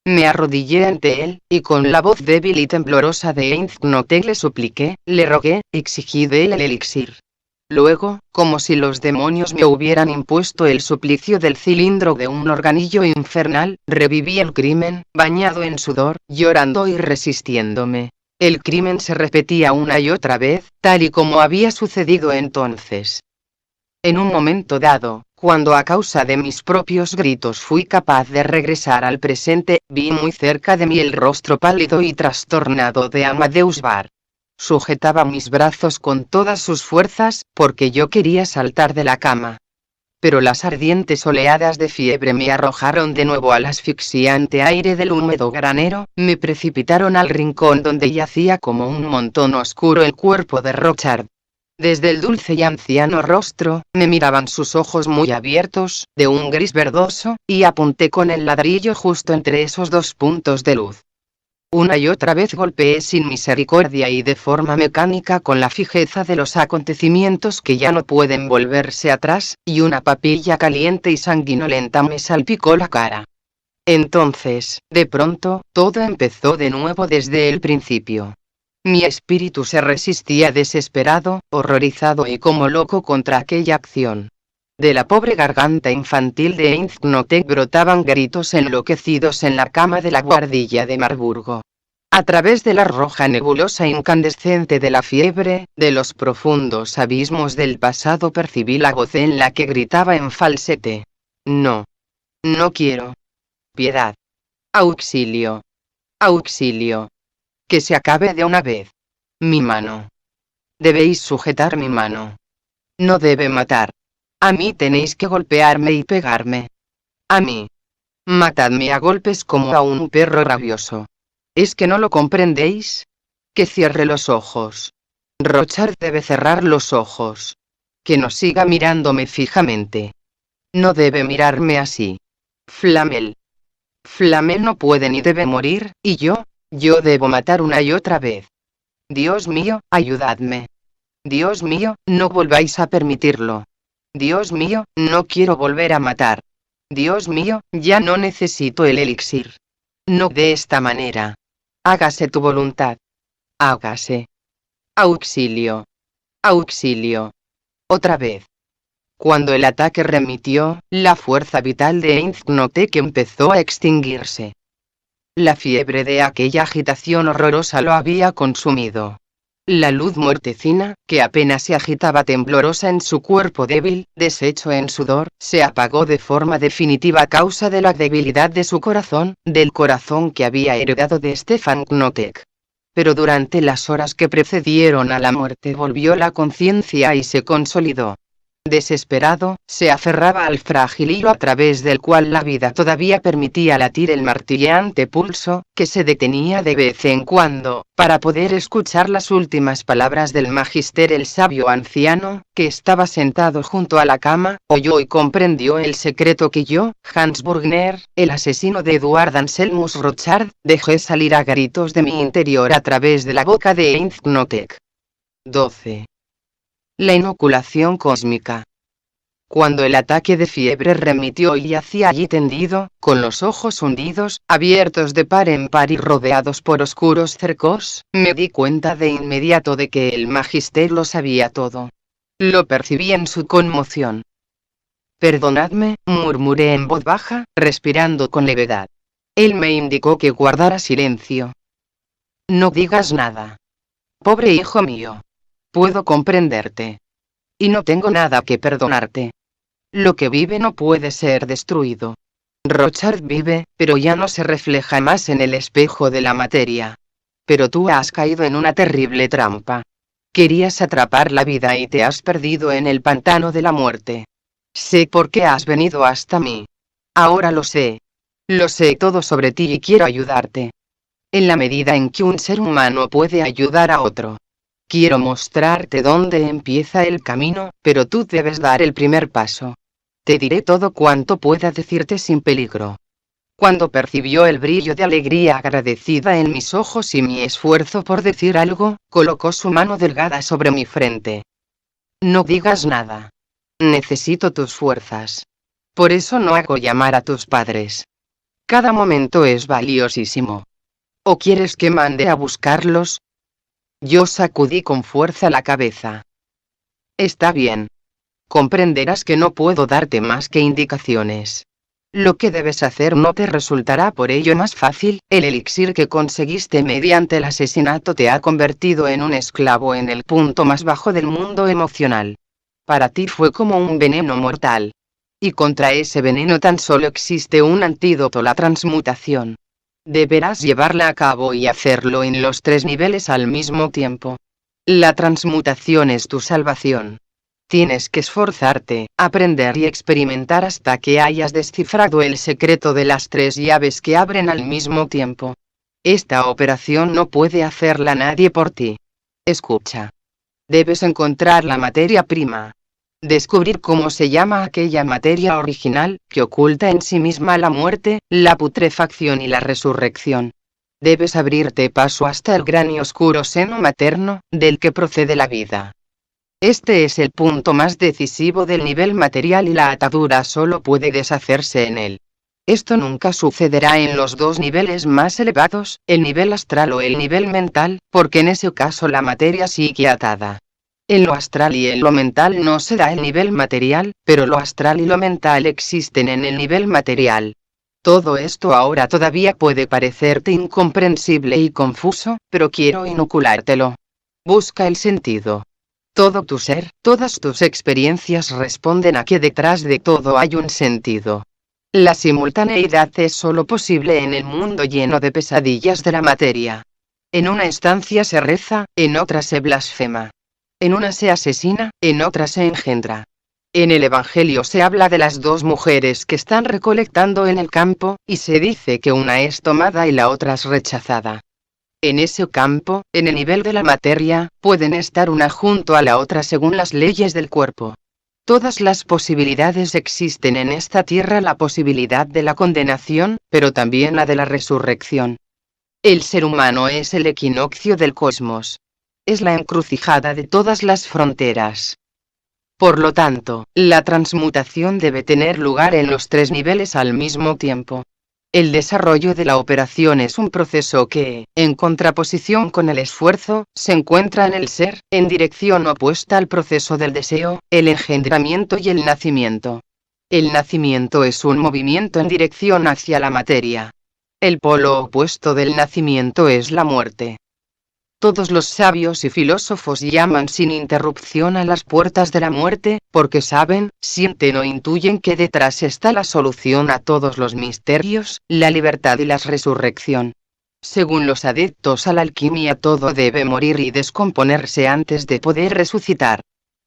Me arrodillé ante él, y con la voz débil y temblorosa de Einznotek le supliqué, le rogué, exigí de él el elixir. Luego, como si los demonios me hubieran impuesto el suplicio del cilindro de un organillo infernal, reviví el crimen, bañado en sudor, llorando y resistiéndome. El crimen se repetía una y otra vez, tal y como había sucedido entonces. En un momento dado, cuando a causa de mis propios gritos fui capaz de regresar al presente, vi muy cerca de mí el rostro pálido y trastornado de Amadeus Bar. Sujetaba mis brazos con todas sus fuerzas, porque yo quería saltar de la cama. Pero las ardientes oleadas de fiebre me arrojaron de nuevo al asfixiante aire del húmedo granero, me precipitaron al rincón donde yacía como un montón oscuro el cuerpo de Rochard. Desde el dulce y anciano rostro, me miraban sus ojos muy abiertos, de un gris verdoso, y apunté con el ladrillo justo entre esos dos puntos de luz. Una y otra vez golpeé sin misericordia y de forma mecánica con la fijeza de los acontecimientos que ya no pueden volverse atrás, y una papilla caliente y sanguinolenta me salpicó la cara. Entonces, de pronto, todo empezó de nuevo desde el principio. Mi espíritu se resistía desesperado, horrorizado y como loco contra aquella acción. De la pobre garganta infantil de Einznotek brotaban gritos enloquecidos en la cama de la guardilla de Marburgo. A través de la roja nebulosa incandescente de la fiebre, de los profundos abismos del pasado percibí la voz en la que gritaba en falsete. No. No quiero. Piedad. Auxilio. Auxilio. Que se acabe de una vez. Mi mano. Debéis sujetar mi mano. No debe matar. A mí tenéis que golpearme y pegarme. A mí. Matadme a golpes como a un perro rabioso. ¿Es que no lo comprendéis? Que cierre los ojos. Rochard debe cerrar los ojos. Que no siga mirándome fijamente. No debe mirarme así. Flamel. Flamel no puede ni debe morir, y yo debo matar una y otra vez. Dios mío, ayudadme. Dios mío, no volváis a permitirlo. Dios mío, no quiero volver a matar. Dios mío, ya no necesito el elixir. No de esta manera. Hágase tu voluntad. Hágase. Auxilio. Auxilio. Otra vez. Cuando el ataque remitió, la fuerza vital de Einz noté que empezó a extinguirse. La fiebre de aquella agitación horrorosa lo había consumido. La luz muertecina, que apenas se agitaba temblorosa en su cuerpo débil, deshecho en sudor, se apagó de forma definitiva a causa de la debilidad de su corazón, del corazón que había heredado de Stefan Knotek. Pero durante las horas que precedieron a la muerte volvió la conciencia y se consolidó. Desesperado, se aferraba al frágil hilo a través del cual la vida todavía permitía latir el martilleante pulso, que se detenía de vez en cuando, para poder escuchar las últimas palabras del magister. El sabio anciano, que estaba sentado junto a la cama, oyó y comprendió el secreto que yo, Hans Burgner, el asesino de Eduard Anselmus Rochard, dejé salir a gritos de mi interior a través de la boca de Einz Knotek. 12. La inoculación cósmica. Cuando el ataque de fiebre remitió y yacía allí tendido, con los ojos hundidos, abiertos de par en par y rodeados por oscuros cercos, me di cuenta de inmediato de que el magister lo sabía todo. Lo percibí en su conmoción. Perdonadme, murmuré en voz baja, respirando con levedad. Él me indicó que guardara silencio. No digas nada. Pobre hijo mío. Puedo comprenderte. Y no tengo nada que perdonarte. Lo que vive no puede ser destruido. Rochard vive, pero ya no se refleja más en el espejo de la materia. Pero tú has caído en una terrible trampa. Querías atrapar la vida y te has perdido en el pantano de la muerte. Sé por qué has venido hasta mí. Ahora lo sé. Lo sé todo sobre ti y quiero ayudarte. En la medida en que un ser humano puede ayudar a otro. Quiero mostrarte dónde empieza el camino, pero tú debes dar el primer paso. Te diré todo cuanto pueda decirte sin peligro. Cuando percibió el brillo de alegría agradecida en mis ojos y mi esfuerzo por decir algo, colocó su mano delgada sobre mi frente. No digas nada. Necesito tus fuerzas. Por eso no hago llamar a tus padres. Cada momento es valiosísimo. ¿O quieres que mande a buscarlos? Yo sacudí con fuerza la cabeza. Está bien. Comprenderás que no puedo darte más que indicaciones. Lo que debes hacer no te resultará por ello más fácil. El elixir que conseguiste mediante el asesinato te ha convertido en un esclavo en el punto más bajo del mundo emocional. Para ti fue como un veneno mortal. Y contra ese veneno tan solo existe un antídoto: la transmutación. Deberás llevarla a cabo y hacerlo en los 3 niveles al mismo tiempo. La transmutación es tu salvación. Tienes que esforzarte, aprender y experimentar hasta que hayas descifrado el secreto de las 3 llaves que abren al mismo tiempo. Esta operación no puede hacerla nadie por ti. Escucha. Debes encontrar la materia prima. Descubrir cómo se llama aquella materia original, que oculta en sí misma la muerte, la putrefacción y la resurrección. Debes abrirte paso hasta el gran y oscuro seno materno, del que procede la vida. Este es el punto más decisivo del nivel material y la atadura solo puede deshacerse en él. Esto nunca sucederá en los 2 niveles más elevados, el nivel astral o el nivel mental, porque en ese caso la materia sigue atada. En lo astral y en lo mental no se da el nivel material, pero lo astral y lo mental existen en el nivel material. Todo esto ahora todavía puede parecerte incomprensible y confuso, pero quiero inoculártelo. Busca el sentido. Todo tu ser, todas tus experiencias responden a que detrás de todo hay un sentido. La simultaneidad es solo posible en el mundo lleno de pesadillas de la materia. En una estancia se reza, en otra se blasfema. En una se asesina, en otra se engendra. En el Evangelio se habla de las 2 mujeres que están recolectando en el campo, y se dice que una es tomada y la otra es rechazada. En ese campo, en el nivel de la materia, pueden estar una junto a la otra según las leyes del cuerpo. Todas las posibilidades existen en esta tierra, la posibilidad de la condenación, pero también la de la resurrección. El ser humano es el equinoccio del cosmos. Es la encrucijada de todas las fronteras. Por lo tanto, la transmutación debe tener lugar en los tres niveles al mismo tiempo. El desarrollo de la operación es un proceso que, en contraposición con el esfuerzo, se encuentra en el ser, en dirección opuesta al proceso del deseo, el engendramiento y el nacimiento. El nacimiento es un movimiento en dirección hacia la materia. El polo opuesto del nacimiento es la muerte. Todos los sabios y filósofos llaman sin interrupción a las puertas de la muerte, porque saben, sienten o intuyen que detrás está la solución a todos los misterios, la libertad y la resurrección. Según los adeptos a la alquimia, todo debe morir y descomponerse antes de poder resucitar.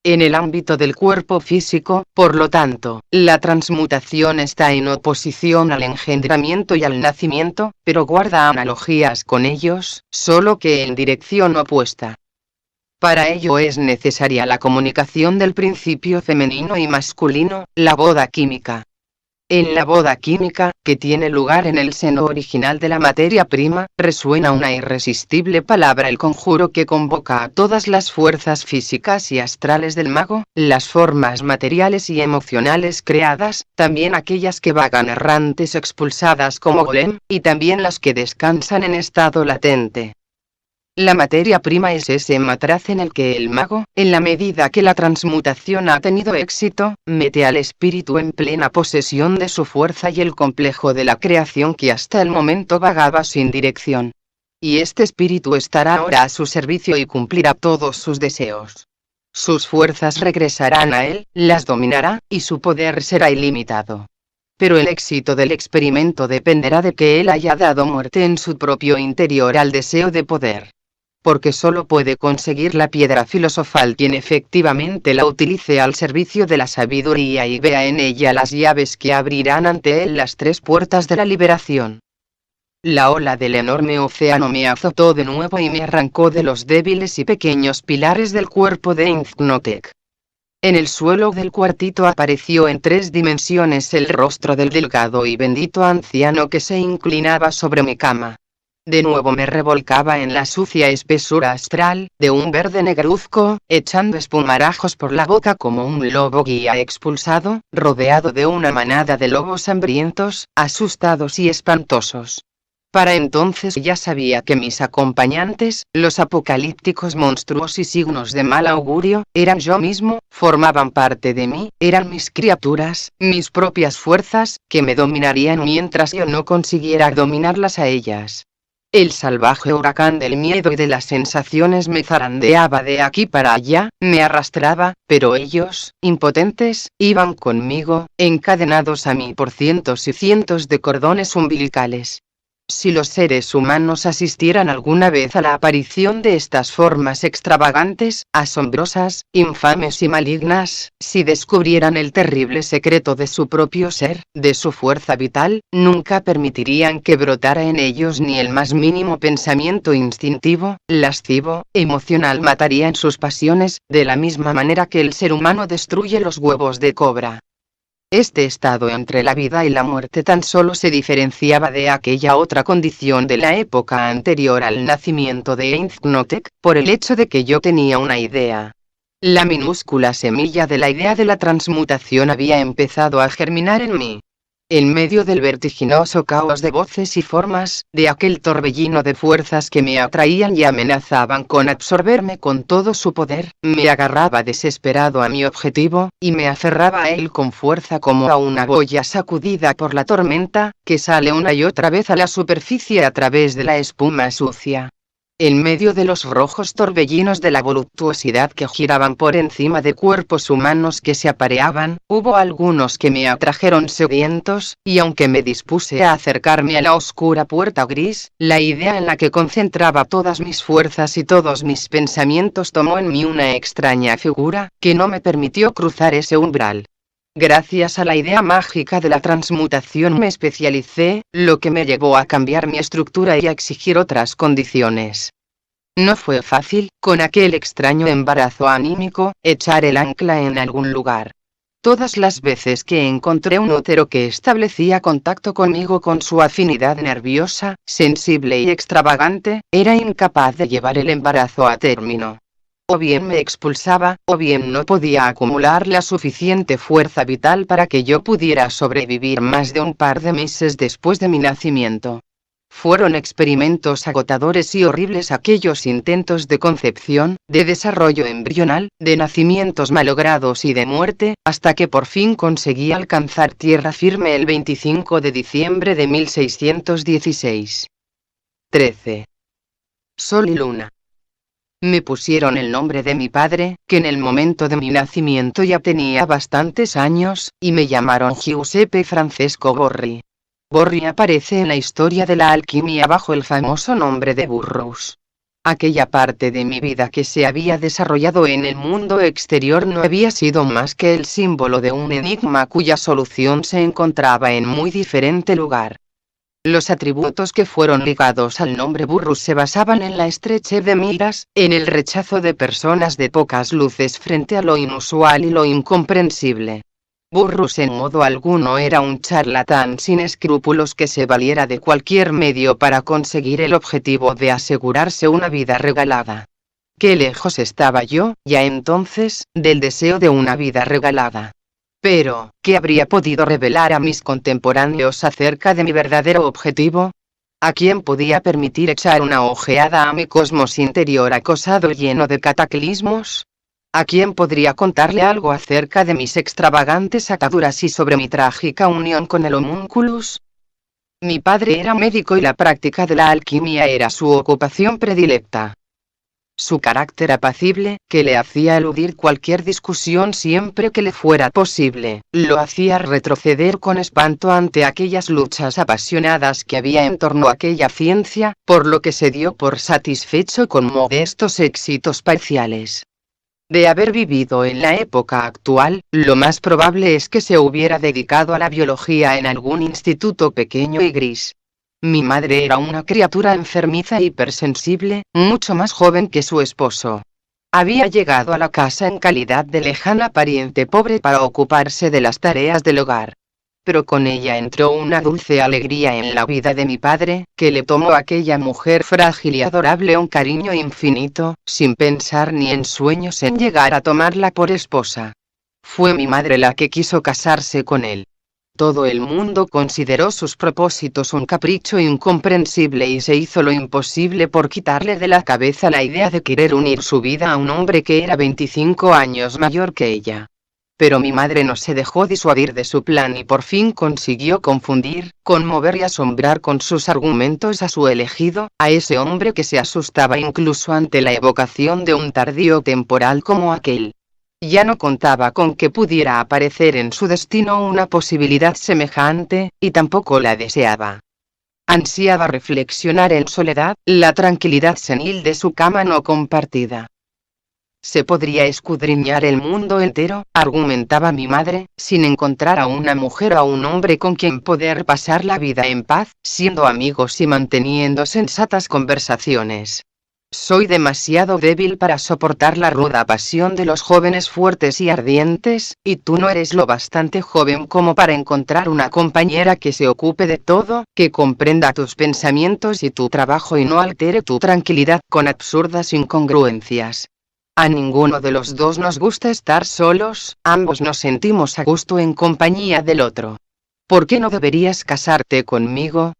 En el ámbito del cuerpo físico, por lo tanto, la transmutación está en oposición al engendramiento y al nacimiento, pero guarda analogías con ellos, solo que en dirección opuesta. Para ello es necesaria la comunicación del principio femenino y masculino, la boda química. En la boda química, que tiene lugar en el seno original de la materia prima, resuena una irresistible palabra, el conjuro que convoca a todas las fuerzas físicas y astrales del mago, las formas materiales y emocionales creadas, también aquellas que vagan errantes expulsadas como golem, y también las que descansan en estado latente. La materia prima es ese matraz en el que el mago, en la medida que la transmutación ha tenido éxito, mete al espíritu en plena posesión de su fuerza y el complejo de la creación que hasta el momento vagaba sin dirección. Y este espíritu estará ahora a su servicio y cumplirá todos sus deseos. Sus fuerzas regresarán a él, las dominará, y su poder será ilimitado. Pero el éxito del experimento dependerá de que él haya dado muerte en su propio interior al deseo de poder. Porque solo puede conseguir la piedra filosofal quien efectivamente la utilice al servicio de la sabiduría y vea en ella las llaves que abrirán ante él las tres puertas de la liberación. La ola del enorme océano me azotó de nuevo y me arrancó de los débiles y pequeños pilares del cuerpo de Inzknotek. En el suelo del cuartito apareció en 3 dimensiones el rostro del delgado y bendito anciano que se inclinaba sobre mi cama. De nuevo me revolcaba en la sucia espesura astral, de un verde negruzco, echando espumarajos por la boca como un lobo guía expulsado, rodeado de una manada de lobos hambrientos, asustados y espantosos. Para entonces ya sabía que mis acompañantes, los apocalípticos monstruos y signos de mal augurio, eran yo mismo, formaban parte de mí, eran mis criaturas, mis propias fuerzas, que me dominarían mientras yo no consiguiera dominarlas a ellas. El salvaje huracán del miedo y de las sensaciones me zarandeaba de aquí para allá, me arrastraba, pero ellos, impotentes, iban conmigo, encadenados a mí por cientos y cientos de cordones umbilicales. Si los seres humanos asistieran alguna vez a la aparición de estas formas extravagantes, asombrosas, infames y malignas, si descubrieran el terrible secreto de su propio ser, de su fuerza vital, nunca permitirían que brotara en ellos ni el más mínimo pensamiento instintivo, lascivo, emocional. Matarían sus pasiones, de la misma manera que el ser humano destruye los huevos de cobra. Este estado entre la vida y la muerte tan solo se diferenciaba de aquella otra condición de la época anterior al nacimiento de Inzknotek, por el hecho de que yo tenía una idea. La minúscula semilla de la idea de la transmutación había empezado a germinar en mí. En medio del vertiginoso caos de voces y formas, de aquel torbellino de fuerzas que me atraían y amenazaban con absorberme con todo su poder, me agarraba desesperado a mi objetivo, y me aferraba a él con fuerza como a una boya sacudida por la tormenta, que sale una y otra vez a la superficie a través de la espuma sucia. En medio de los rojos torbellinos de la voluptuosidad que giraban por encima de cuerpos humanos que se apareaban, hubo algunos que me atrajeron sedientos, y aunque me dispuse a acercarme a la oscura puerta gris, la idea en la que concentraba todas mis fuerzas y todos mis pensamientos tomó en mí una extraña figura, que no me permitió cruzar ese umbral. Gracias a la idea mágica de la transmutación me especialicé, lo que me llevó a cambiar mi estructura y a exigir otras condiciones. No fue fácil, con aquel extraño embarazo anímico, echar el ancla en algún lugar. Todas las veces que encontré un útero que establecía contacto conmigo con su afinidad nerviosa, sensible y extravagante, era incapaz de llevar el embarazo a término. O bien me expulsaba, o bien no podía acumular la suficiente fuerza vital para que yo pudiera sobrevivir más de un par de meses después de mi nacimiento. Fueron experimentos agotadores y horribles aquellos intentos de concepción, de desarrollo embrional, de nacimientos malogrados y de muerte, hasta que por fin conseguí alcanzar tierra firme el 25 de diciembre de 1616. 13. Sol y Luna. Me pusieron el nombre de mi padre, que en el momento de mi nacimiento ya tenía bastantes años, y me llamaron Giuseppe Francesco Borri. Borri aparece en la historia de la alquimia bajo el famoso nombre de Burroughs. Aquella parte de mi vida que se había desarrollado en el mundo exterior no había sido más que el símbolo de un enigma cuya solución se encontraba en muy diferente lugar. Los atributos que fueron ligados al nombre Burroughs se basaban en la estrechez de miras, en el rechazo de personas de pocas luces frente a lo inusual y lo incomprensible. Burroughs en modo alguno era un charlatán sin escrúpulos que se valiera de cualquier medio para conseguir el objetivo de asegurarse una vida regalada. Qué lejos estaba yo, ya entonces, del deseo de una vida regalada. Pero, ¿qué habría podido revelar a mis contemporáneos acerca de mi verdadero objetivo? ¿A quién podía permitir echar una ojeada a mi cosmos interior acosado lleno de cataclismos? ¿A quién podría contarle algo acerca de mis extravagantes ataduras y sobre mi trágica unión con el homúnculus? Mi padre era médico y la práctica de la alquimia era su ocupación predilecta. Su carácter apacible, que le hacía eludir cualquier discusión siempre que le fuera posible, lo hacía retroceder con espanto ante aquellas luchas apasionadas que había en torno a aquella ciencia, por lo que se dio por satisfecho con modestos éxitos parciales. De haber vivido en la época actual, lo más probable es que se hubiera dedicado a la biología en algún instituto pequeño y gris. Mi madre era una criatura enfermiza e hipersensible, mucho más joven que su esposo. Había llegado a la casa en calidad de lejana pariente pobre para ocuparse de las tareas del hogar. Pero con ella entró una dulce alegría en la vida de mi padre, que le tomó a aquella mujer frágil y adorable un cariño infinito, sin pensar ni en sueños en llegar a tomarla por esposa. Fue mi madre la que quiso casarse con él. Todo el mundo consideró sus propósitos un capricho incomprensible y se hizo lo imposible por quitarle de la cabeza la idea de querer unir su vida a un hombre que era 25 años mayor que ella. Pero mi madre no se dejó disuadir de su plan y por fin consiguió confundir, conmover y asombrar con sus argumentos a su elegido, a ese hombre que se asustaba incluso ante la evocación de un tardío temporal como aquel. Ya no contaba con que pudiera aparecer en su destino una posibilidad semejante, y tampoco la deseaba. Ansiaba reflexionar en soledad, la tranquilidad senil de su cama no compartida. Se podría escudriñar el mundo entero, argumentaba mi madre, sin encontrar a una mujer o a un hombre con quien poder pasar la vida en paz, siendo amigos y manteniendo sensatas conversaciones. Soy demasiado débil para soportar la ruda pasión de los jóvenes fuertes y ardientes, y tú no eres lo bastante joven como para encontrar una compañera que se ocupe de todo, que comprenda tus pensamientos y tu trabajo y no altere tu tranquilidad con absurdas incongruencias. A ninguno de los dos nos gusta estar solos, ambos nos sentimos a gusto en compañía del otro. ¿Por qué no deberías casarte conmigo?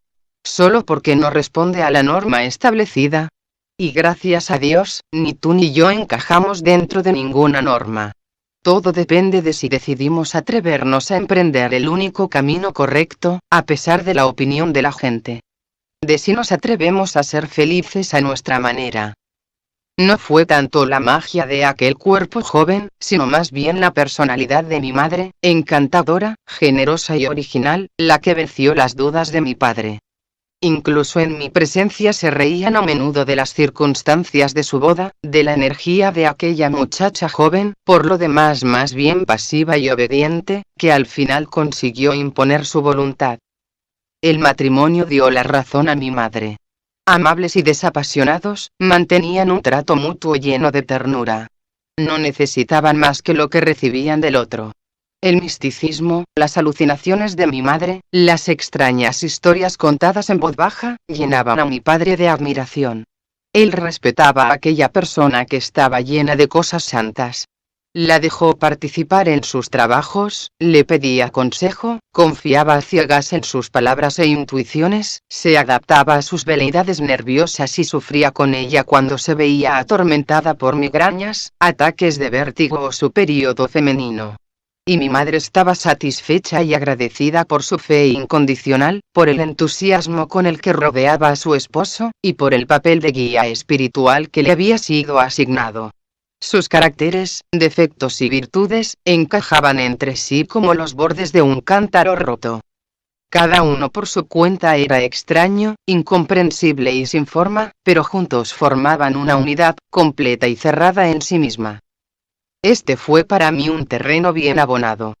¿Solo porque no responde a la norma establecida? Y gracias a Dios, ni tú ni yo encajamos dentro de ninguna norma. Todo depende de si decidimos atrevernos a emprender el único camino correcto, a pesar de la opinión de la gente. De si nos atrevemos a ser felices a nuestra manera. No fue tanto la magia de aquel cuerpo joven, sino más bien la personalidad de mi madre, encantadora, generosa y original, la que venció las dudas de mi padre. Incluso en mi presencia se reían a menudo de las circunstancias de su boda, de la energía de aquella muchacha joven, por lo demás más bien pasiva y obediente, que al final consiguió imponer su voluntad. El matrimonio dio la razón a mi madre. Amables y desapasionados, mantenían un trato mutuo lleno de ternura. No necesitaban más que lo que recibían del otro. El misticismo, las alucinaciones de mi madre, las extrañas historias contadas en voz baja, llenaban a mi padre de admiración. Él respetaba a aquella persona que estaba llena de cosas santas. La dejó participar en sus trabajos, le pedía consejo, confiaba a ciegas en sus palabras e intuiciones, se adaptaba a sus veleidades nerviosas y sufría con ella cuando se veía atormentada por migrañas, ataques de vértigo o su período femenino. Y mi madre estaba satisfecha y agradecida por su fe incondicional, por el entusiasmo con el que rodeaba a su esposo, y por el papel de guía espiritual que le había sido asignado. Sus caracteres, defectos y virtudes, encajaban entre sí como los bordes de un cántaro roto. Cada uno por su cuenta era extraño, incomprensible y sin forma, pero juntos formaban una unidad, completa y cerrada en sí misma. Este fue para mí un terreno bien abonado.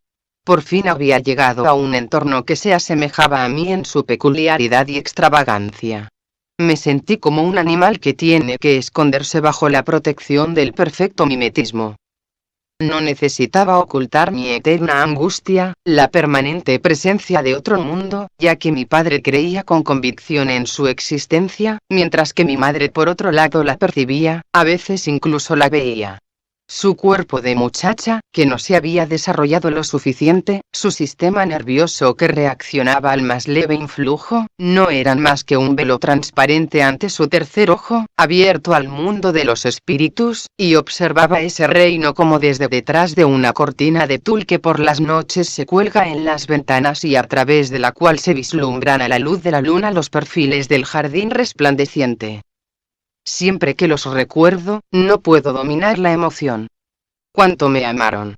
Por fin había llegado a un entorno que se asemejaba a mí en su peculiaridad y extravagancia. Me sentí como un animal que tiene que esconderse bajo la protección del perfecto mimetismo. No necesitaba ocultar mi eterna angustia, la permanente presencia de otro mundo, ya que mi padre creía con convicción en su existencia, mientras que mi madre por otro lado la percibía, a veces incluso la veía. Su cuerpo de muchacha, que no se había desarrollado lo suficiente, su sistema nervioso que reaccionaba al más leve influjo, no eran más que un velo transparente ante su tercer ojo, abierto al mundo de los espíritus, y observaba ese reino como desde detrás de una cortina de tul que por las noches se cuelga en las ventanas y a través de la cual se vislumbran a la luz de la luna los perfiles del jardín resplandeciente. Siempre que los recuerdo, no puedo dominar la emoción. Cuánto me amaron.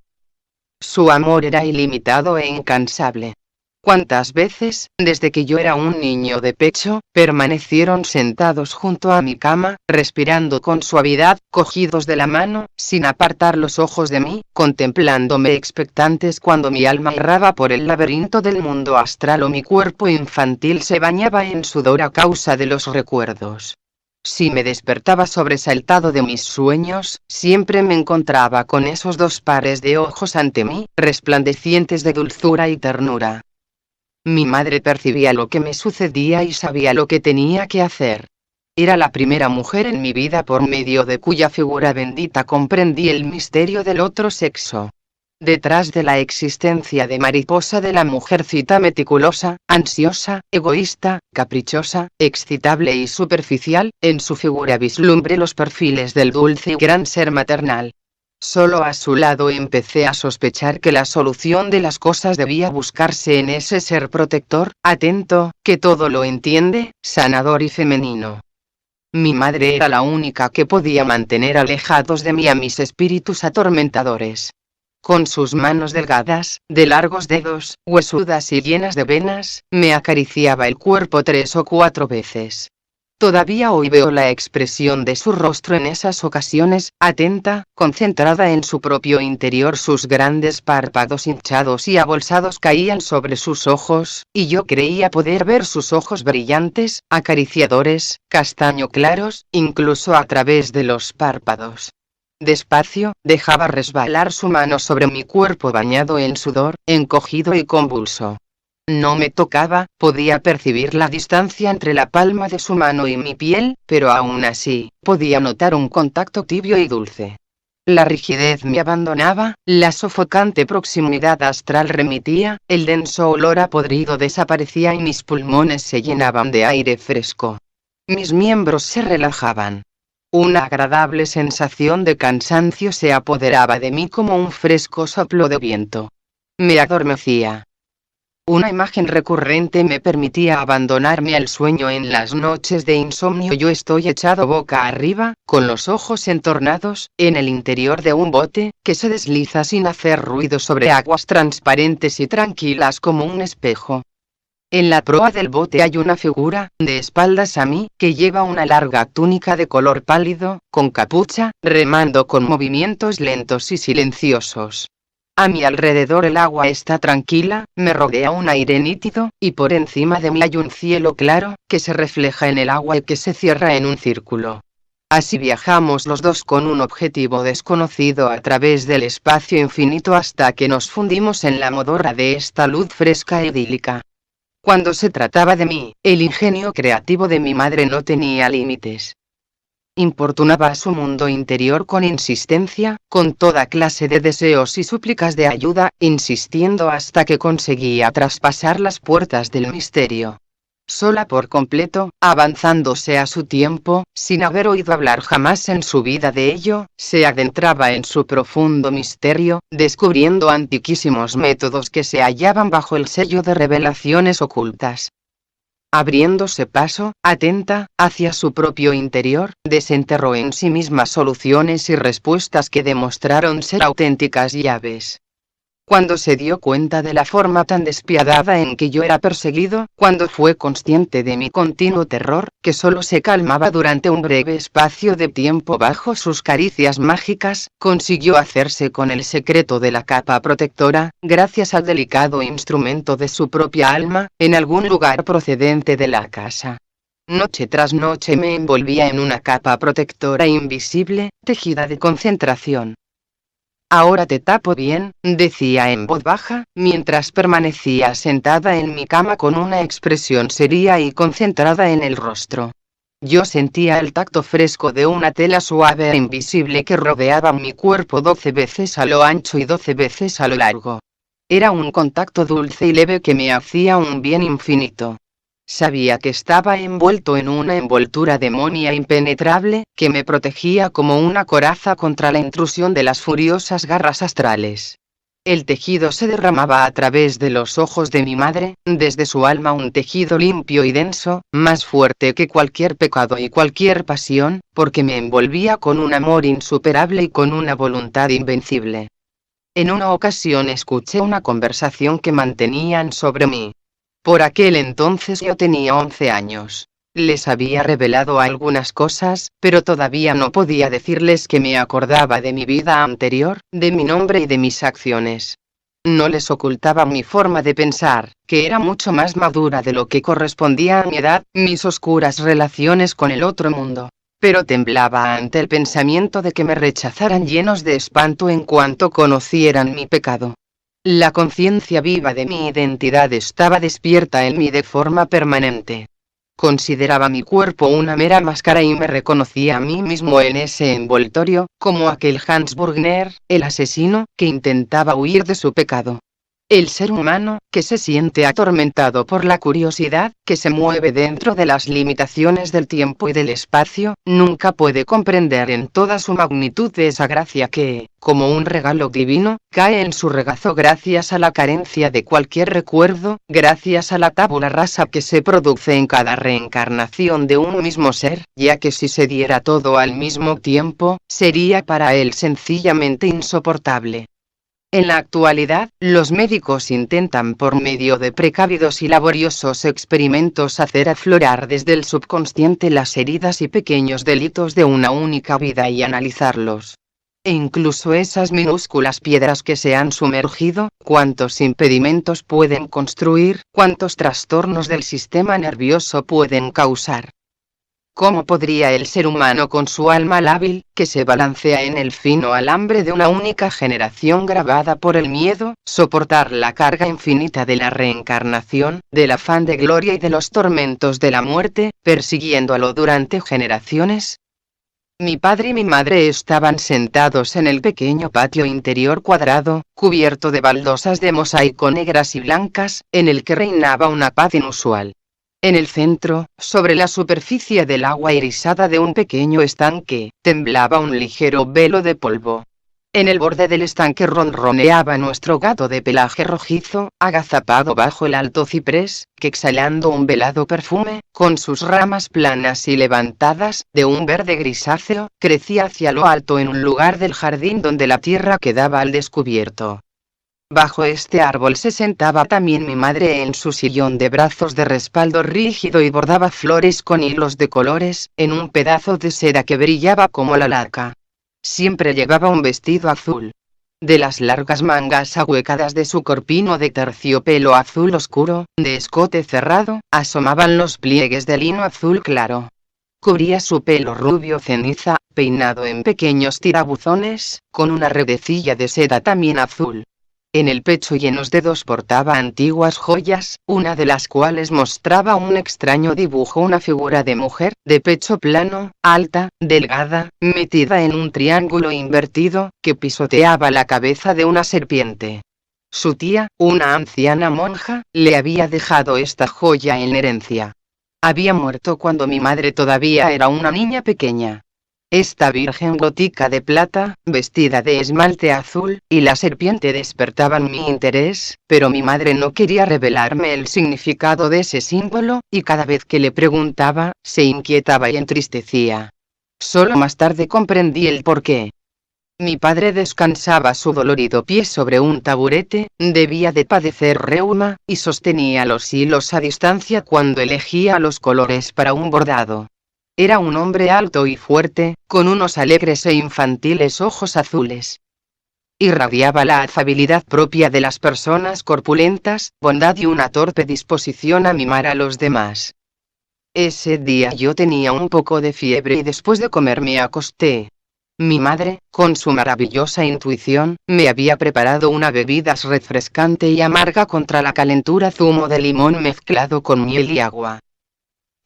Su amor era ilimitado e incansable. Cuántas veces, desde que yo era un niño de pecho, permanecieron sentados junto a mi cama, respirando con suavidad, cogidos de la mano, sin apartar los ojos de mí, contemplándome expectantes cuando mi alma erraba por el laberinto del mundo astral o mi cuerpo infantil se bañaba en sudor a causa de los recuerdos. Si me despertaba sobresaltado de mis sueños, siempre me encontraba con esos dos pares de ojos ante mí, resplandecientes de dulzura y ternura. Mi madre percibía lo que me sucedía y sabía lo que tenía que hacer. Era la primera mujer en mi vida por medio de cuya figura bendita comprendí el misterio del otro sexo. Detrás de la existencia de mariposa de la mujercita meticulosa, ansiosa, egoísta, caprichosa, excitable y superficial, en su figura vislumbré los perfiles del dulce y gran ser maternal. Solo a su lado empecé a sospechar que la solución de las cosas debía buscarse en ese ser protector, atento, que todo lo entiende, sanador y femenino. Mi madre era la única que podía mantener alejados de mí a mis espíritus atormentadores. Con sus manos delgadas, de largos dedos, huesudas y llenas de venas, me acariciaba el cuerpo 3 o 4 veces. Todavía hoy veo la expresión de su rostro en esas ocasiones, atenta, concentrada en su propio interior. Sus grandes párpados hinchados y abolsados caían sobre sus ojos, y yo creía poder ver sus ojos brillantes, acariciadores, castaño claros, incluso a través de los párpados. Despacio, dejaba resbalar su mano sobre mi cuerpo bañado en sudor, encogido y convulso. No me tocaba, podía percibir la distancia entre la palma de su mano y mi piel, pero aún así, podía notar un contacto tibio y dulce. La rigidez me abandonaba, la sofocante proximidad astral remitía, el denso olor a podrido desaparecía y mis pulmones se llenaban de aire fresco. Mis miembros se relajaban. Una agradable sensación de cansancio se apoderaba de mí como un fresco soplo de viento. Me adormecía. Una imagen recurrente me permitía abandonarme al sueño en las noches de insomnio. Yo estoy echado boca arriba, con los ojos entornados, en el interior de un bote, que se desliza sin hacer ruido sobre aguas transparentes y tranquilas como un espejo. En la proa del bote hay una figura, de espaldas a mí, que lleva una larga túnica de color pálido, con capucha, remando con movimientos lentos y silenciosos. A mi alrededor el agua está tranquila, me rodea un aire nítido, y por encima de mí hay un cielo claro, que se refleja en el agua y que se cierra en un círculo. Así viajamos los dos con un objetivo desconocido a través del espacio infinito hasta que nos fundimos en la modorra de esta luz fresca e idílica. Cuando se trataba de mí, el ingenio creativo de mi madre no tenía límites. Importunaba a su mundo interior con insistencia, con toda clase de deseos y súplicas de ayuda, insistiendo hasta que conseguía traspasar las puertas del misterio. Sola por completo, avanzándose a su tiempo, sin haber oído hablar jamás en su vida de ello, se adentraba en su profundo misterio, descubriendo antiquísimos métodos que se hallaban bajo el sello de revelaciones ocultas. Abriéndose paso, atenta, hacia su propio interior, desenterró en sí misma soluciones y respuestas que demostraron ser auténticas llaves. Cuando se dio cuenta de la forma tan despiadada en que yo era perseguido, cuando fue consciente de mi continuo terror, que solo se calmaba durante un breve espacio de tiempo bajo sus caricias mágicas, consiguió hacerse con el secreto de la capa protectora, gracias al delicado instrumento de su propia alma, en algún lugar procedente de la casa. Noche tras noche me envolvía en una capa protectora invisible, tejida de concentración. Ahora te tapo bien, decía en voz baja, mientras permanecía sentada en mi cama con una expresión seria y concentrada en el rostro. Yo sentía el tacto fresco de una tela suave e invisible que rodeaba mi cuerpo 12 veces a lo ancho y 12 veces a lo largo. Era un contacto dulce y leve que me hacía un bien infinito. Sabía que estaba envuelto en una envoltura demonia impenetrable, que me protegía como una coraza contra la intrusión de las furiosas garras astrales. El tejido se derramaba a través de los ojos de mi madre, desde su alma un tejido limpio y denso, más fuerte que cualquier pecado y cualquier pasión, porque me envolvía con un amor insuperable y con una voluntad invencible. En una ocasión escuché una conversación que mantenían sobre mí. Por aquel entonces yo tenía 11 años. Les había revelado algunas cosas, pero todavía no podía decirles que me acordaba de mi vida anterior, de mi nombre y de mis acciones. No les ocultaba mi forma de pensar, que era mucho más madura de lo que correspondía a mi edad, mis oscuras relaciones con el otro mundo. Pero temblaba ante el pensamiento de que me rechazaran llenos de espanto en cuanto conocieran mi pecado. La conciencia viva de mi identidad estaba despierta en mí de forma permanente. Consideraba mi cuerpo una mera máscara y me reconocía a mí mismo en ese envoltorio, como aquel Hans Burgner, el asesino, que intentaba huir de su pecado. El ser humano, que se siente atormentado por la curiosidad, que se mueve dentro de las limitaciones del tiempo y del espacio, nunca puede comprender en toda su magnitud esa gracia que, como un regalo divino, cae en su regazo gracias a la carencia de cualquier recuerdo, gracias a la tabula rasa que se produce en cada reencarnación de un mismo ser, ya que si se diera todo al mismo tiempo, sería para él sencillamente insoportable. En la actualidad, los médicos intentan por medio de precavidos y laboriosos experimentos hacer aflorar desde el subconsciente las heridas y pequeños delitos de una única vida y analizarlos. E incluso esas minúsculas piedras que se han sumergido, cuántos impedimentos pueden construir, cuántos trastornos del sistema nervioso pueden causar. ¿Cómo podría el ser humano con su alma lábil, que se balancea en el fino alambre de una única generación grabada por el miedo, soportar la carga infinita de la reencarnación, del afán de gloria y de los tormentos de la muerte, persiguiéndolo durante generaciones? Mi padre y mi madre estaban sentados en el pequeño patio interior cuadrado, cubierto de baldosas de mosaico negras y blancas, en el que reinaba una paz inusual. En el centro, sobre la superficie del agua irisada de un pequeño estanque, temblaba un ligero velo de polvo. En el borde del estanque ronroneaba nuestro gato de pelaje rojizo, agazapado bajo el alto ciprés, que exhalando un velado perfume, con sus ramas planas y levantadas, de un verde grisáceo, crecía hacia lo alto en un lugar del jardín donde la tierra quedaba al descubierto. Bajo este árbol se sentaba también mi madre en su sillón de brazos de respaldo rígido y bordaba flores con hilos de colores, en un pedazo de seda que brillaba como la laca. Siempre llevaba un vestido azul. De las largas mangas ahuecadas de su corpino de terciopelo azul oscuro, de escote cerrado, asomaban los pliegues de lino azul claro. Cubría su pelo rubio ceniza, peinado en pequeños tirabuzones, con una redecilla de seda también azul. En el pecho y en los dedos portaba antiguas joyas, una de las cuales mostraba un extraño dibujo, una figura de mujer, de pecho plano, alta, delgada, metida en un triángulo invertido, que pisoteaba la cabeza de una serpiente. Su tía, una anciana monja, le había dejado esta joya en herencia. Había muerto cuando mi madre todavía era una niña pequeña. Esta virgen gótica de plata, vestida de esmalte azul, y la serpiente despertaban mi interés, pero mi madre no quería revelarme el significado de ese símbolo, y cada vez que le preguntaba, se inquietaba y entristecía. Solo más tarde comprendí el porqué. Mi padre descansaba su dolorido pie sobre un taburete, debía de padecer reuma, y sostenía los hilos a distancia cuando elegía los colores para un bordado. Era un hombre alto y fuerte, con unos alegres e infantiles ojos azules. Irradiaba la afabilidad propia de las personas corpulentas, bondad y una torpe disposición a mimar a los demás. Ese día yo tenía un poco de fiebre y después de comer me acosté. Mi madre, con su maravillosa intuición, me había preparado una bebida refrescante y amarga contra la calentura, zumo de limón mezclado con miel y agua.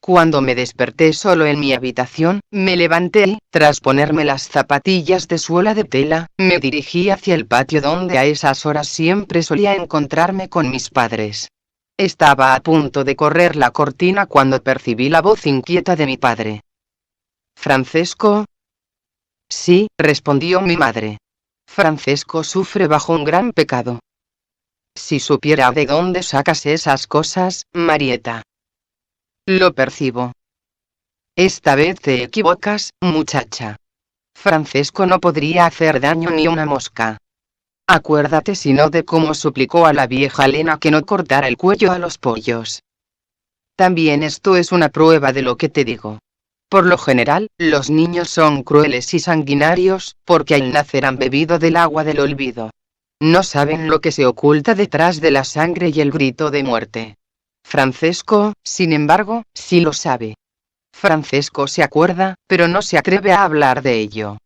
Cuando me desperté solo en mi habitación, me levanté y, tras ponerme las zapatillas de suela de tela, me dirigí hacia el patio donde a esas horas siempre solía encontrarme con mis padres. Estaba a punto de correr la cortina cuando percibí la voz inquieta de mi padre. ¿Francesco? Sí, respondió mi madre. Francesco sufre bajo un gran pecado. Si supiera de dónde sacas esas cosas, Marieta. Lo percibo. Esta vez te equivocas, muchacha. Francesco no podría hacer daño ni una mosca. Acuérdate sino de cómo suplicó a la vieja Elena que no cortara el cuello a los pollos. También esto es una prueba de lo que te digo. Por lo general, los niños son crueles y sanguinarios, porque al nacer han bebido del agua del olvido. No saben lo que se oculta detrás de la sangre y el grito de muerte. Francesco, sin embargo, sí lo sabe. Francesco se acuerda, pero no se atreve a hablar de ello.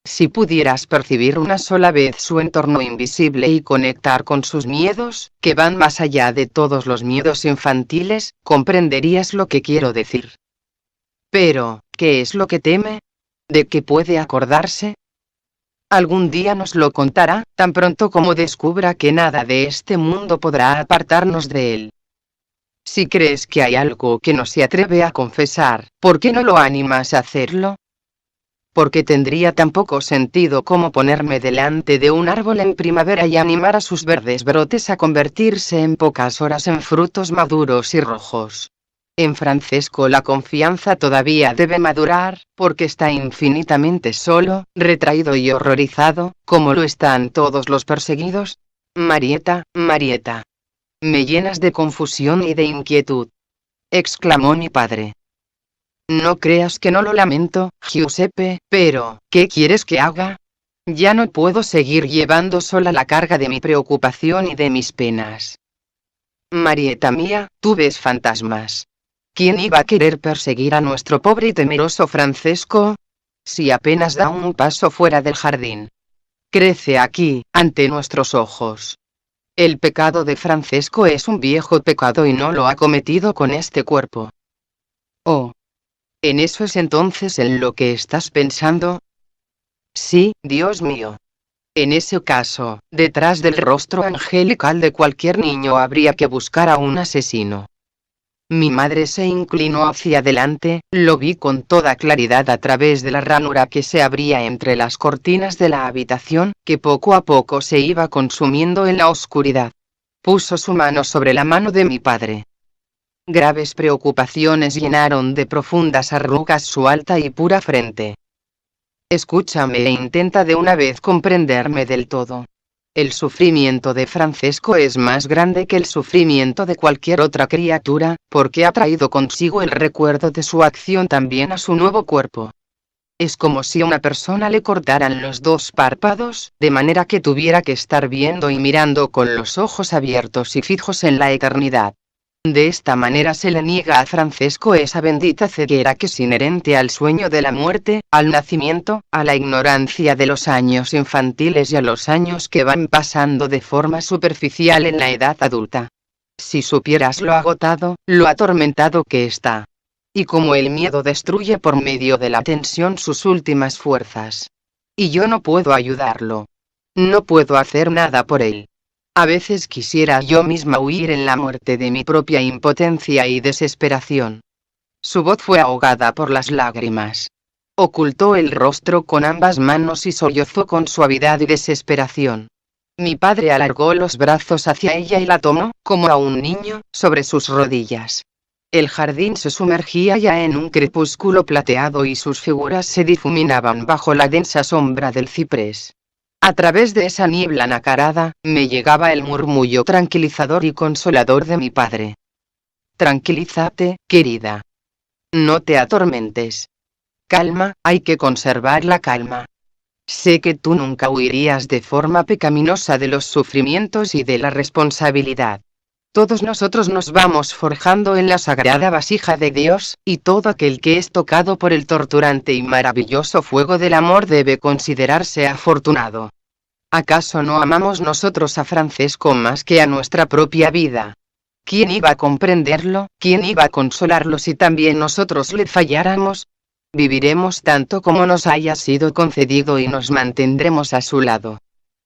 Si pudieras percibir una sola vez su entorno invisible y conectar con sus miedos, que van más allá de todos los miedos infantiles, comprenderías lo que quiero decir. Pero, ¿qué es lo que teme? ¿De qué puede acordarse? Algún día nos lo contará, tan pronto como descubra que nada de este mundo podrá apartarnos de él. Si crees que hay algo que no se atreve a confesar, ¿por qué no lo animas a hacerlo? Porque tendría tan poco sentido como ponerme delante de un árbol en primavera y animar a sus verdes brotes a convertirse en pocas horas en frutos maduros y rojos. En Francesco la confianza todavía debe madurar, porque está infinitamente solo, retraído y horrorizado, como lo están todos los perseguidos. Marieta, Marieta. Me llenas de confusión y de inquietud, exclamó mi padre. No creas que no lo lamento, Giuseppe, pero, ¿qué quieres que haga? Ya no puedo seguir llevando sola la carga de mi preocupación y de mis penas. Marieta mía, tú ves fantasmas. ¿Quién iba a querer perseguir a nuestro pobre y temeroso Francesco? Si apenas da un paso fuera del jardín. Crece aquí, ante nuestros ojos. El pecado de Francesco es un viejo pecado y no lo ha cometido con este cuerpo. Oh. ¿En eso es entonces en lo que estás pensando? Sí, Dios mío. En ese caso, detrás del rostro angelical de cualquier niño habría que buscar a un asesino. Mi madre se inclinó hacia adelante, lo vi con toda claridad a través de la ranura que se abría entre las cortinas de la habitación, que poco a poco se iba consumiendo en la oscuridad. Puso su mano sobre la mano de mi padre. Graves preocupaciones llenaron de profundas arrugas su alta y pura frente. Escúchame e intenta de una vez comprenderme del todo. El sufrimiento de Francesco es más grande que el sufrimiento de cualquier otra criatura, porque ha traído consigo el recuerdo de su acción también a su nuevo cuerpo. Es como si a una persona le cortaran los dos párpados, de manera que tuviera que estar viendo y mirando con los ojos abiertos y fijos en la eternidad. De esta manera se le niega a Francesco esa bendita ceguera que es inherente al sueño de la muerte, al nacimiento, a la ignorancia de los años infantiles y a los años que van pasando de forma superficial en la edad adulta. Si supieras lo agotado, lo atormentado que está. Y cómo el miedo destruye por medio de la tensión sus últimas fuerzas. Y yo no puedo ayudarlo. No puedo hacer nada por él. A veces quisiera yo misma huir en la muerte de mi propia impotencia y desesperación. Su voz fue ahogada por las lágrimas. Ocultó el rostro con ambas manos y sollozó con suavidad y desesperación. Mi padre alargó los brazos hacia ella y la tomó, como a un niño, sobre sus rodillas. El jardín se sumergía ya en un crepúsculo plateado y sus figuras se difuminaban bajo la densa sombra del ciprés. A través de esa niebla nacarada, me llegaba el murmullo tranquilizador y consolador de mi padre. Tranquilízate, querida. No te atormentes. Calma, hay que conservar la calma. Sé que tú nunca huirías de forma pecaminosa de los sufrimientos y de la responsabilidad. Todos nosotros nos vamos forjando en la sagrada vasija de Dios, y todo aquel que es tocado por el torturante y maravilloso fuego del amor debe considerarse afortunado. ¿Acaso no amamos nosotros a Francesco más que a nuestra propia vida? ¿Quién iba a comprenderlo? ¿Quién iba a consolarlo si también nosotros le falláramos? Viviremos tanto como nos haya sido concedido y nos mantendremos a su lado.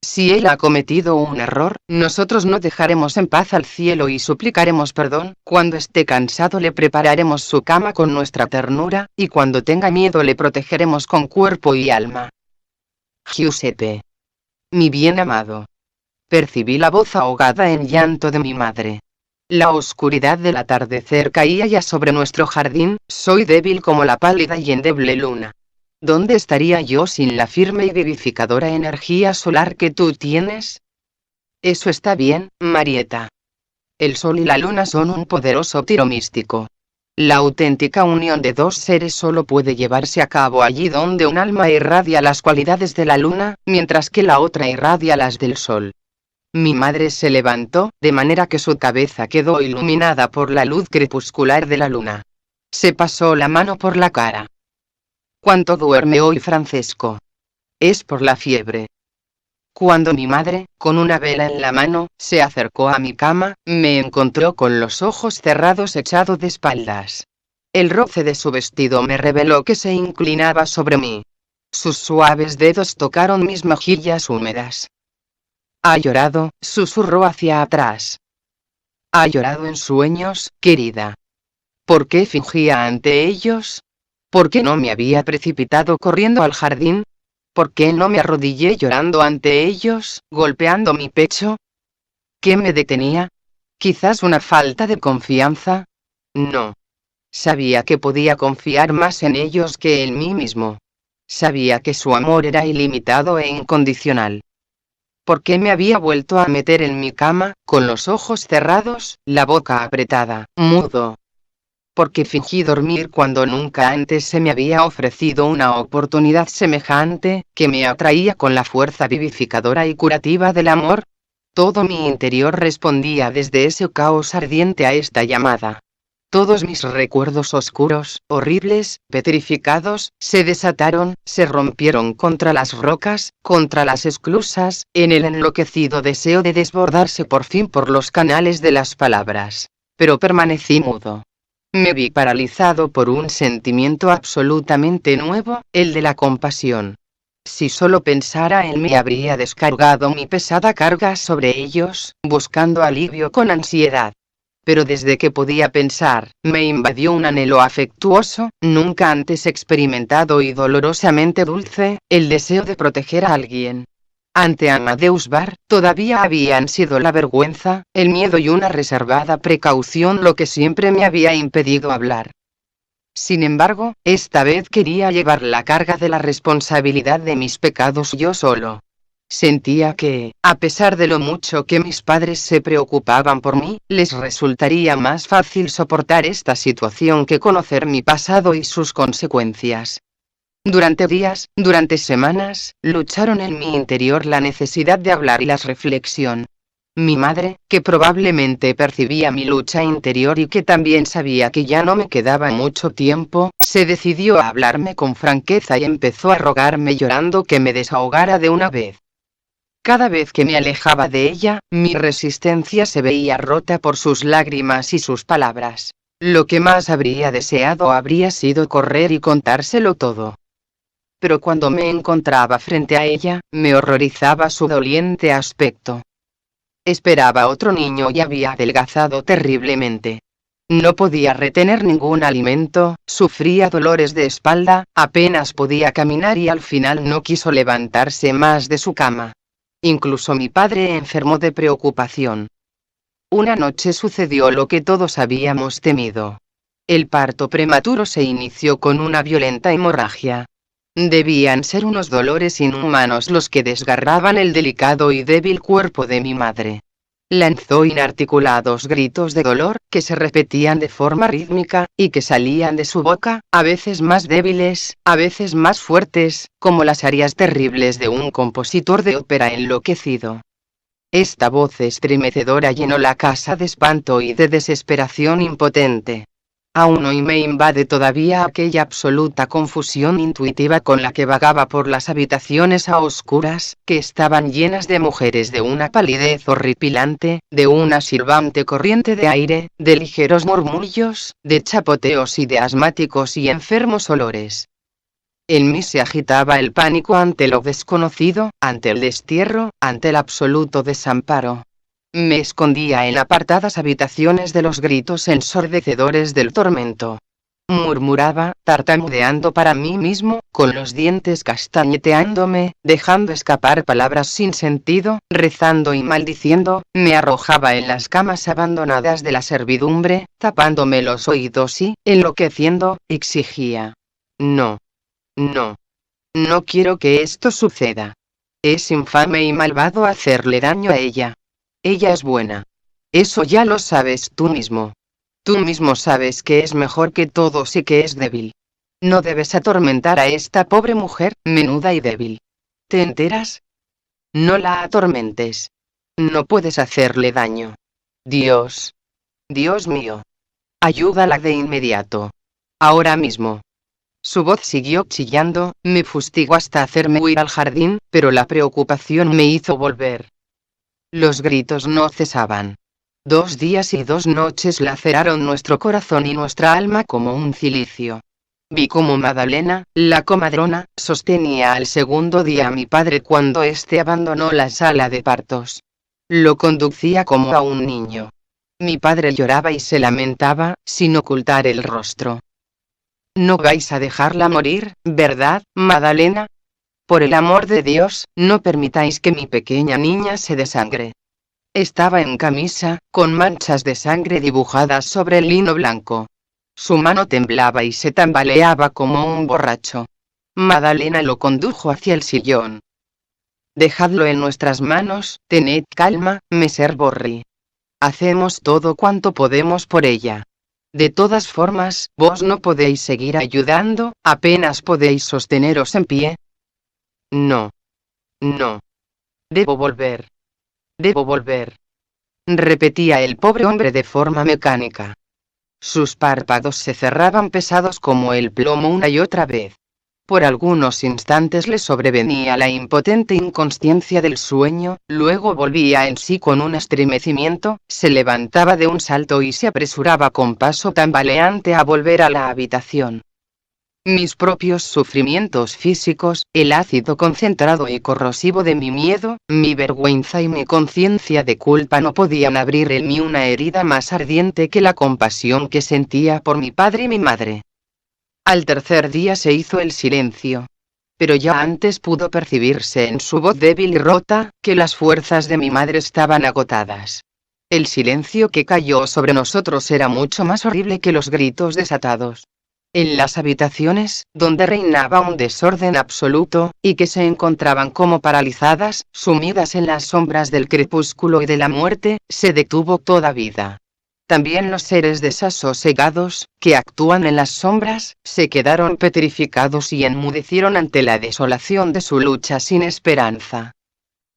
Si él ha cometido un error, nosotros no dejaremos en paz al cielo y suplicaremos perdón. Cuando esté cansado le prepararemos su cama con nuestra ternura, y cuando tenga miedo le protegeremos con cuerpo y alma. Giuseppe. Mi bien amado. Percibí la voz ahogada en llanto de mi madre. La oscuridad del atardecer caía ya sobre nuestro jardín, soy débil como la pálida y endeble luna. ¿Dónde estaría yo sin la firme y vivificadora energía solar que tú tienes? Eso está bien, Marieta. El sol y la luna son un poderoso tiro místico. La auténtica unión de dos seres solo puede llevarse a cabo allí donde un alma irradia las cualidades de la luna, mientras que la otra irradia las del sol. Mi madre se levantó, de manera que su cabeza quedó iluminada por la luz crepuscular de la luna. Se pasó la mano por la cara. ¿Cuánto duerme hoy Francesco? Es por la fiebre. Cuando mi madre, con una vela en la mano, se acercó a mi cama, me encontró con los ojos cerrados echado de espaldas. El roce de su vestido me reveló que se inclinaba sobre mí. Sus suaves dedos tocaron mis mejillas húmedas. Ha llorado, susurró hacia atrás. Ha llorado en sueños, querida. ¿Por qué fingía ante ellos? ¿Por qué no me había precipitado corriendo al jardín? ¿Por qué no me arrodillé llorando ante ellos, golpeando mi pecho? ¿Qué me detenía? ¿Quizás una falta de confianza? No. Sabía que podía confiar más en ellos que en mí mismo. Sabía que su amor era ilimitado e incondicional. ¿Por qué me había vuelto a meter en mi cama, con los ojos cerrados, la boca apretada, mudo? Porque fingí dormir cuando nunca antes se me había ofrecido una oportunidad semejante, que me atraía con la fuerza vivificadora y curativa del amor. Todo mi interior respondía desde ese caos ardiente a esta llamada. Todos mis recuerdos oscuros, horribles, petrificados, se desataron, se rompieron contra las rocas, contra las esclusas, en el enloquecido deseo de desbordarse por fin por los canales de las palabras. Pero permanecí mudo. Me vi paralizado por un sentimiento absolutamente nuevo, el de la compasión. Si solo pensara en mí habría descargado mi pesada carga sobre ellos, buscando alivio con ansiedad. Pero desde que podía pensar, me invadió un anhelo afectuoso, nunca antes experimentado y dolorosamente dulce, el deseo de proteger a alguien. Ante Amadeus Bar, todavía habían sido la vergüenza, el miedo y una reservada precaución lo que siempre me había impedido hablar. Sin embargo, esta vez quería llevar la carga de la responsabilidad de mis pecados yo solo. Sentía que, a pesar de lo mucho que mis padres se preocupaban por mí, les resultaría más fácil soportar esta situación que conocer mi pasado y sus consecuencias. Durante días, durante semanas, lucharon en mi interior la necesidad de hablar y la reflexión. Mi madre, que probablemente percibía mi lucha interior y que también sabía que ya no me quedaba mucho tiempo, se decidió a hablarme con franqueza y empezó a rogarme llorando que me desahogara de una vez. Cada vez que me alejaba de ella, mi resistencia se veía rota por sus lágrimas y sus palabras. Lo que más habría deseado habría sido correr y contárselo todo. Pero cuando me encontraba frente a ella, me horrorizaba su doliente aspecto. Esperaba otro niño y había adelgazado terriblemente. No podía retener ningún alimento, sufría dolores de espalda, apenas podía caminar y al final no quiso levantarse más de su cama. Incluso mi padre enfermó de preocupación. Una noche sucedió lo que todos habíamos temido. El parto prematuro se inició con una violenta hemorragia. Debían ser unos dolores inhumanos los que desgarraban el delicado y débil cuerpo de mi madre. Lanzó inarticulados gritos de dolor, que se repetían de forma rítmica, y que salían de su boca, a veces más débiles, a veces más fuertes, como las arias terribles de un compositor de ópera enloquecido. Esta voz estremecedora llenó la casa de espanto y de desesperación impotente. Aún hoy me invade todavía aquella absoluta confusión intuitiva con la que vagaba por las habitaciones a oscuras, que estaban llenas de mujeres de una palidez horripilante, de una silbante corriente de aire, de ligeros murmullos, de chapoteos y de asmáticos y enfermos olores. En mí se agitaba el pánico ante lo desconocido, ante el destierro, ante el absoluto desamparo. Me escondía en apartadas habitaciones de los gritos ensordecedores del tormento. Murmuraba, tartamudeando para mí mismo, con los dientes castañeteándome, dejando escapar palabras sin sentido, rezando y maldiciendo, me arrojaba en las camas abandonadas de la servidumbre, tapándome los oídos y, enloqueciendo, exigía: no, no, no quiero que esto suceda. Es infame y malvado hacerle daño a ella. Ella es buena. Eso ya lo sabes tú mismo. Tú mismo sabes que es mejor que todos y que es débil. No debes atormentar a esta pobre mujer, menuda y débil. ¿Te enteras? No la atormentes. No puedes hacerle daño. Dios. Dios mío. Ayúdala de inmediato. Ahora mismo. Su voz siguió chillando, me fustigó hasta hacerme huir al jardín, pero la preocupación me hizo volver. Los gritos no cesaban. 2 días y 2 noches laceraron nuestro corazón y nuestra alma como un cilicio. Vi cómo Madalena, la comadrona, sostenía al segundo día a mi padre cuando éste abandonó la sala de partos. Lo conducía como a un niño. Mi padre lloraba y se lamentaba, sin ocultar el rostro. No vais a dejarla morir, ¿verdad, Madalena? Por el amor de Dios, no permitáis que mi pequeña niña se desangre. Estaba en camisa, con manchas de sangre dibujadas sobre el lino blanco. Su mano temblaba y se tambaleaba como un borracho. Madalena lo condujo hacia el sillón. Dejadlo en nuestras manos, tened calma, Messer Borri. Hacemos todo cuanto podemos por ella. De todas formas, vos no podéis seguir ayudando, apenas podéis sosteneros en pie. No. No. Debo volver. Debo volver. Repetía el pobre hombre de forma mecánica. Sus párpados se cerraban pesados como el plomo una y otra vez. Por algunos instantes le sobrevenía la impotente inconsciencia del sueño, luego volvía en sí con un estremecimiento, se levantaba de un salto y se apresuraba con paso tambaleante a volver a la habitación. Mis propios sufrimientos físicos, el ácido concentrado y corrosivo de mi miedo, mi vergüenza y mi conciencia de culpa no podían abrir en mí una herida más ardiente que la compasión que sentía por mi padre y mi madre. Al tercer día se hizo el silencio. Pero ya antes pudo percibirse en su voz débil y rota, que las fuerzas de mi madre estaban agotadas. El silencio que cayó sobre nosotros era mucho más horrible que los gritos desatados. En las habitaciones, donde reinaba un desorden absoluto, y que se encontraban como paralizadas, sumidas en las sombras del crepúsculo y de la muerte, se detuvo toda vida. También los seres desasosegados, que actúan en las sombras, se quedaron petrificados y enmudecieron ante la desolación de su lucha sin esperanza.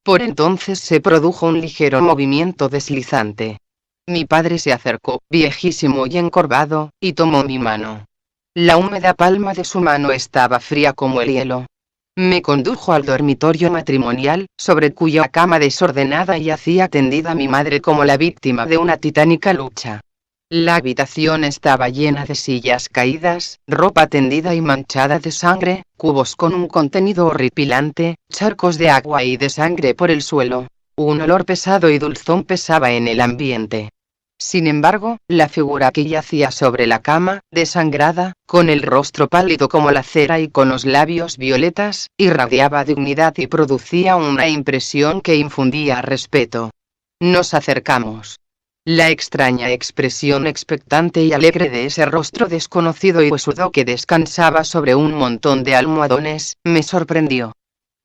Por entonces se produjo un ligero movimiento deslizante. Mi padre se acercó, viejísimo y encorvado, y tomó mi mano. La húmeda palma de su mano estaba fría como el hielo. Me condujo al dormitorio matrimonial, sobre cuya cama desordenada yacía tendida mi madre como la víctima de una titánica lucha. La habitación estaba llena de sillas caídas, ropa tendida y manchada de sangre, cubos con un contenido horripilante, charcos de agua y de sangre por el suelo. Un olor pesado y dulzón pesaba en el ambiente. Sin embargo, la figura que yacía sobre la cama, desangrada, con el rostro pálido como la cera y con los labios violetas, irradiaba dignidad y producía una impresión que infundía respeto. Nos acercamos. La extraña expresión expectante y alegre de ese rostro desconocido y huesudo que descansaba sobre un montón de almohadones, me sorprendió.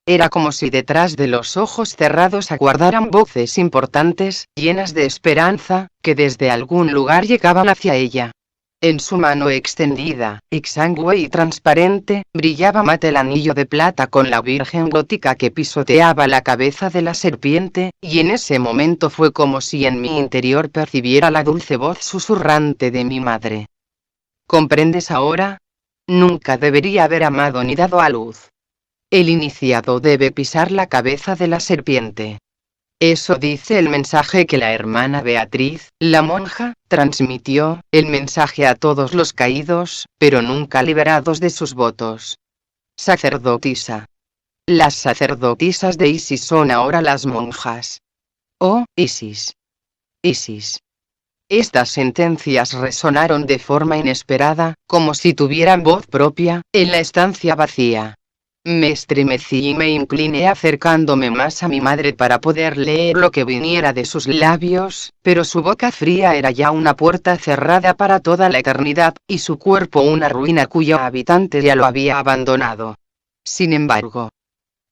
Era como si detrás de los ojos cerrados aguardaran voces importantes, llenas de esperanza, que desde algún lugar llegaban hacia ella. En su mano extendida, exangüe y transparente, brillaba mate el anillo de plata con la Virgen gótica que pisoteaba la cabeza de la serpiente, y en ese momento fue como si en mi interior percibiera la dulce voz susurrante de mi madre. ¿Comprendes ahora? Nunca debería haber amado ni dado a luz. El iniciado debe pisar la cabeza de la serpiente. Eso dice el mensaje que la hermana Beatriz, la monja, transmitió, el mensaje a todos los caídos, pero nunca liberados de sus votos. Sacerdotisa. Las sacerdotisas de Isis son ahora las monjas. Oh, Isis. Isis. Estas sentencias resonaron de forma inesperada, como si tuvieran voz propia, en la estancia vacía. Me estremecí y me incliné acercándome más a mi madre para poder leer lo que viniera de sus labios, pero su boca fría era ya una puerta cerrada para toda la eternidad, y su cuerpo una ruina cuyo habitante ya lo había abandonado. Sin embargo,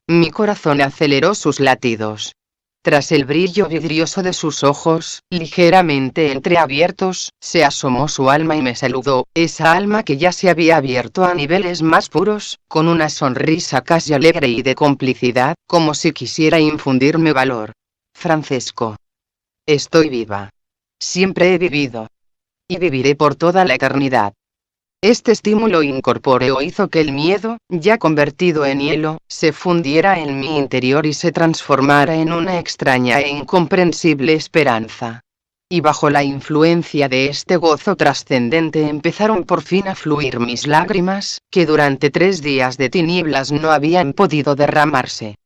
mi corazón aceleró sus latidos. Tras el brillo vidrioso de sus ojos, ligeramente entreabiertos, se asomó su alma y me saludó, esa alma que ya se había abierto a niveles más puros, con una sonrisa casi alegre y de complicidad, como si quisiera infundirme valor. Francesco. Estoy viva. Siempre he vivido. Y viviré por toda la eternidad. Este estímulo incorpóreo hizo que el miedo, ya convertido en hielo, se fundiera en mi interior y se transformara en una extraña e incomprensible esperanza. Y bajo la influencia de este gozo trascendente empezaron por fin a fluir mis lágrimas, que durante 3 días de tinieblas no habían podido derramarse.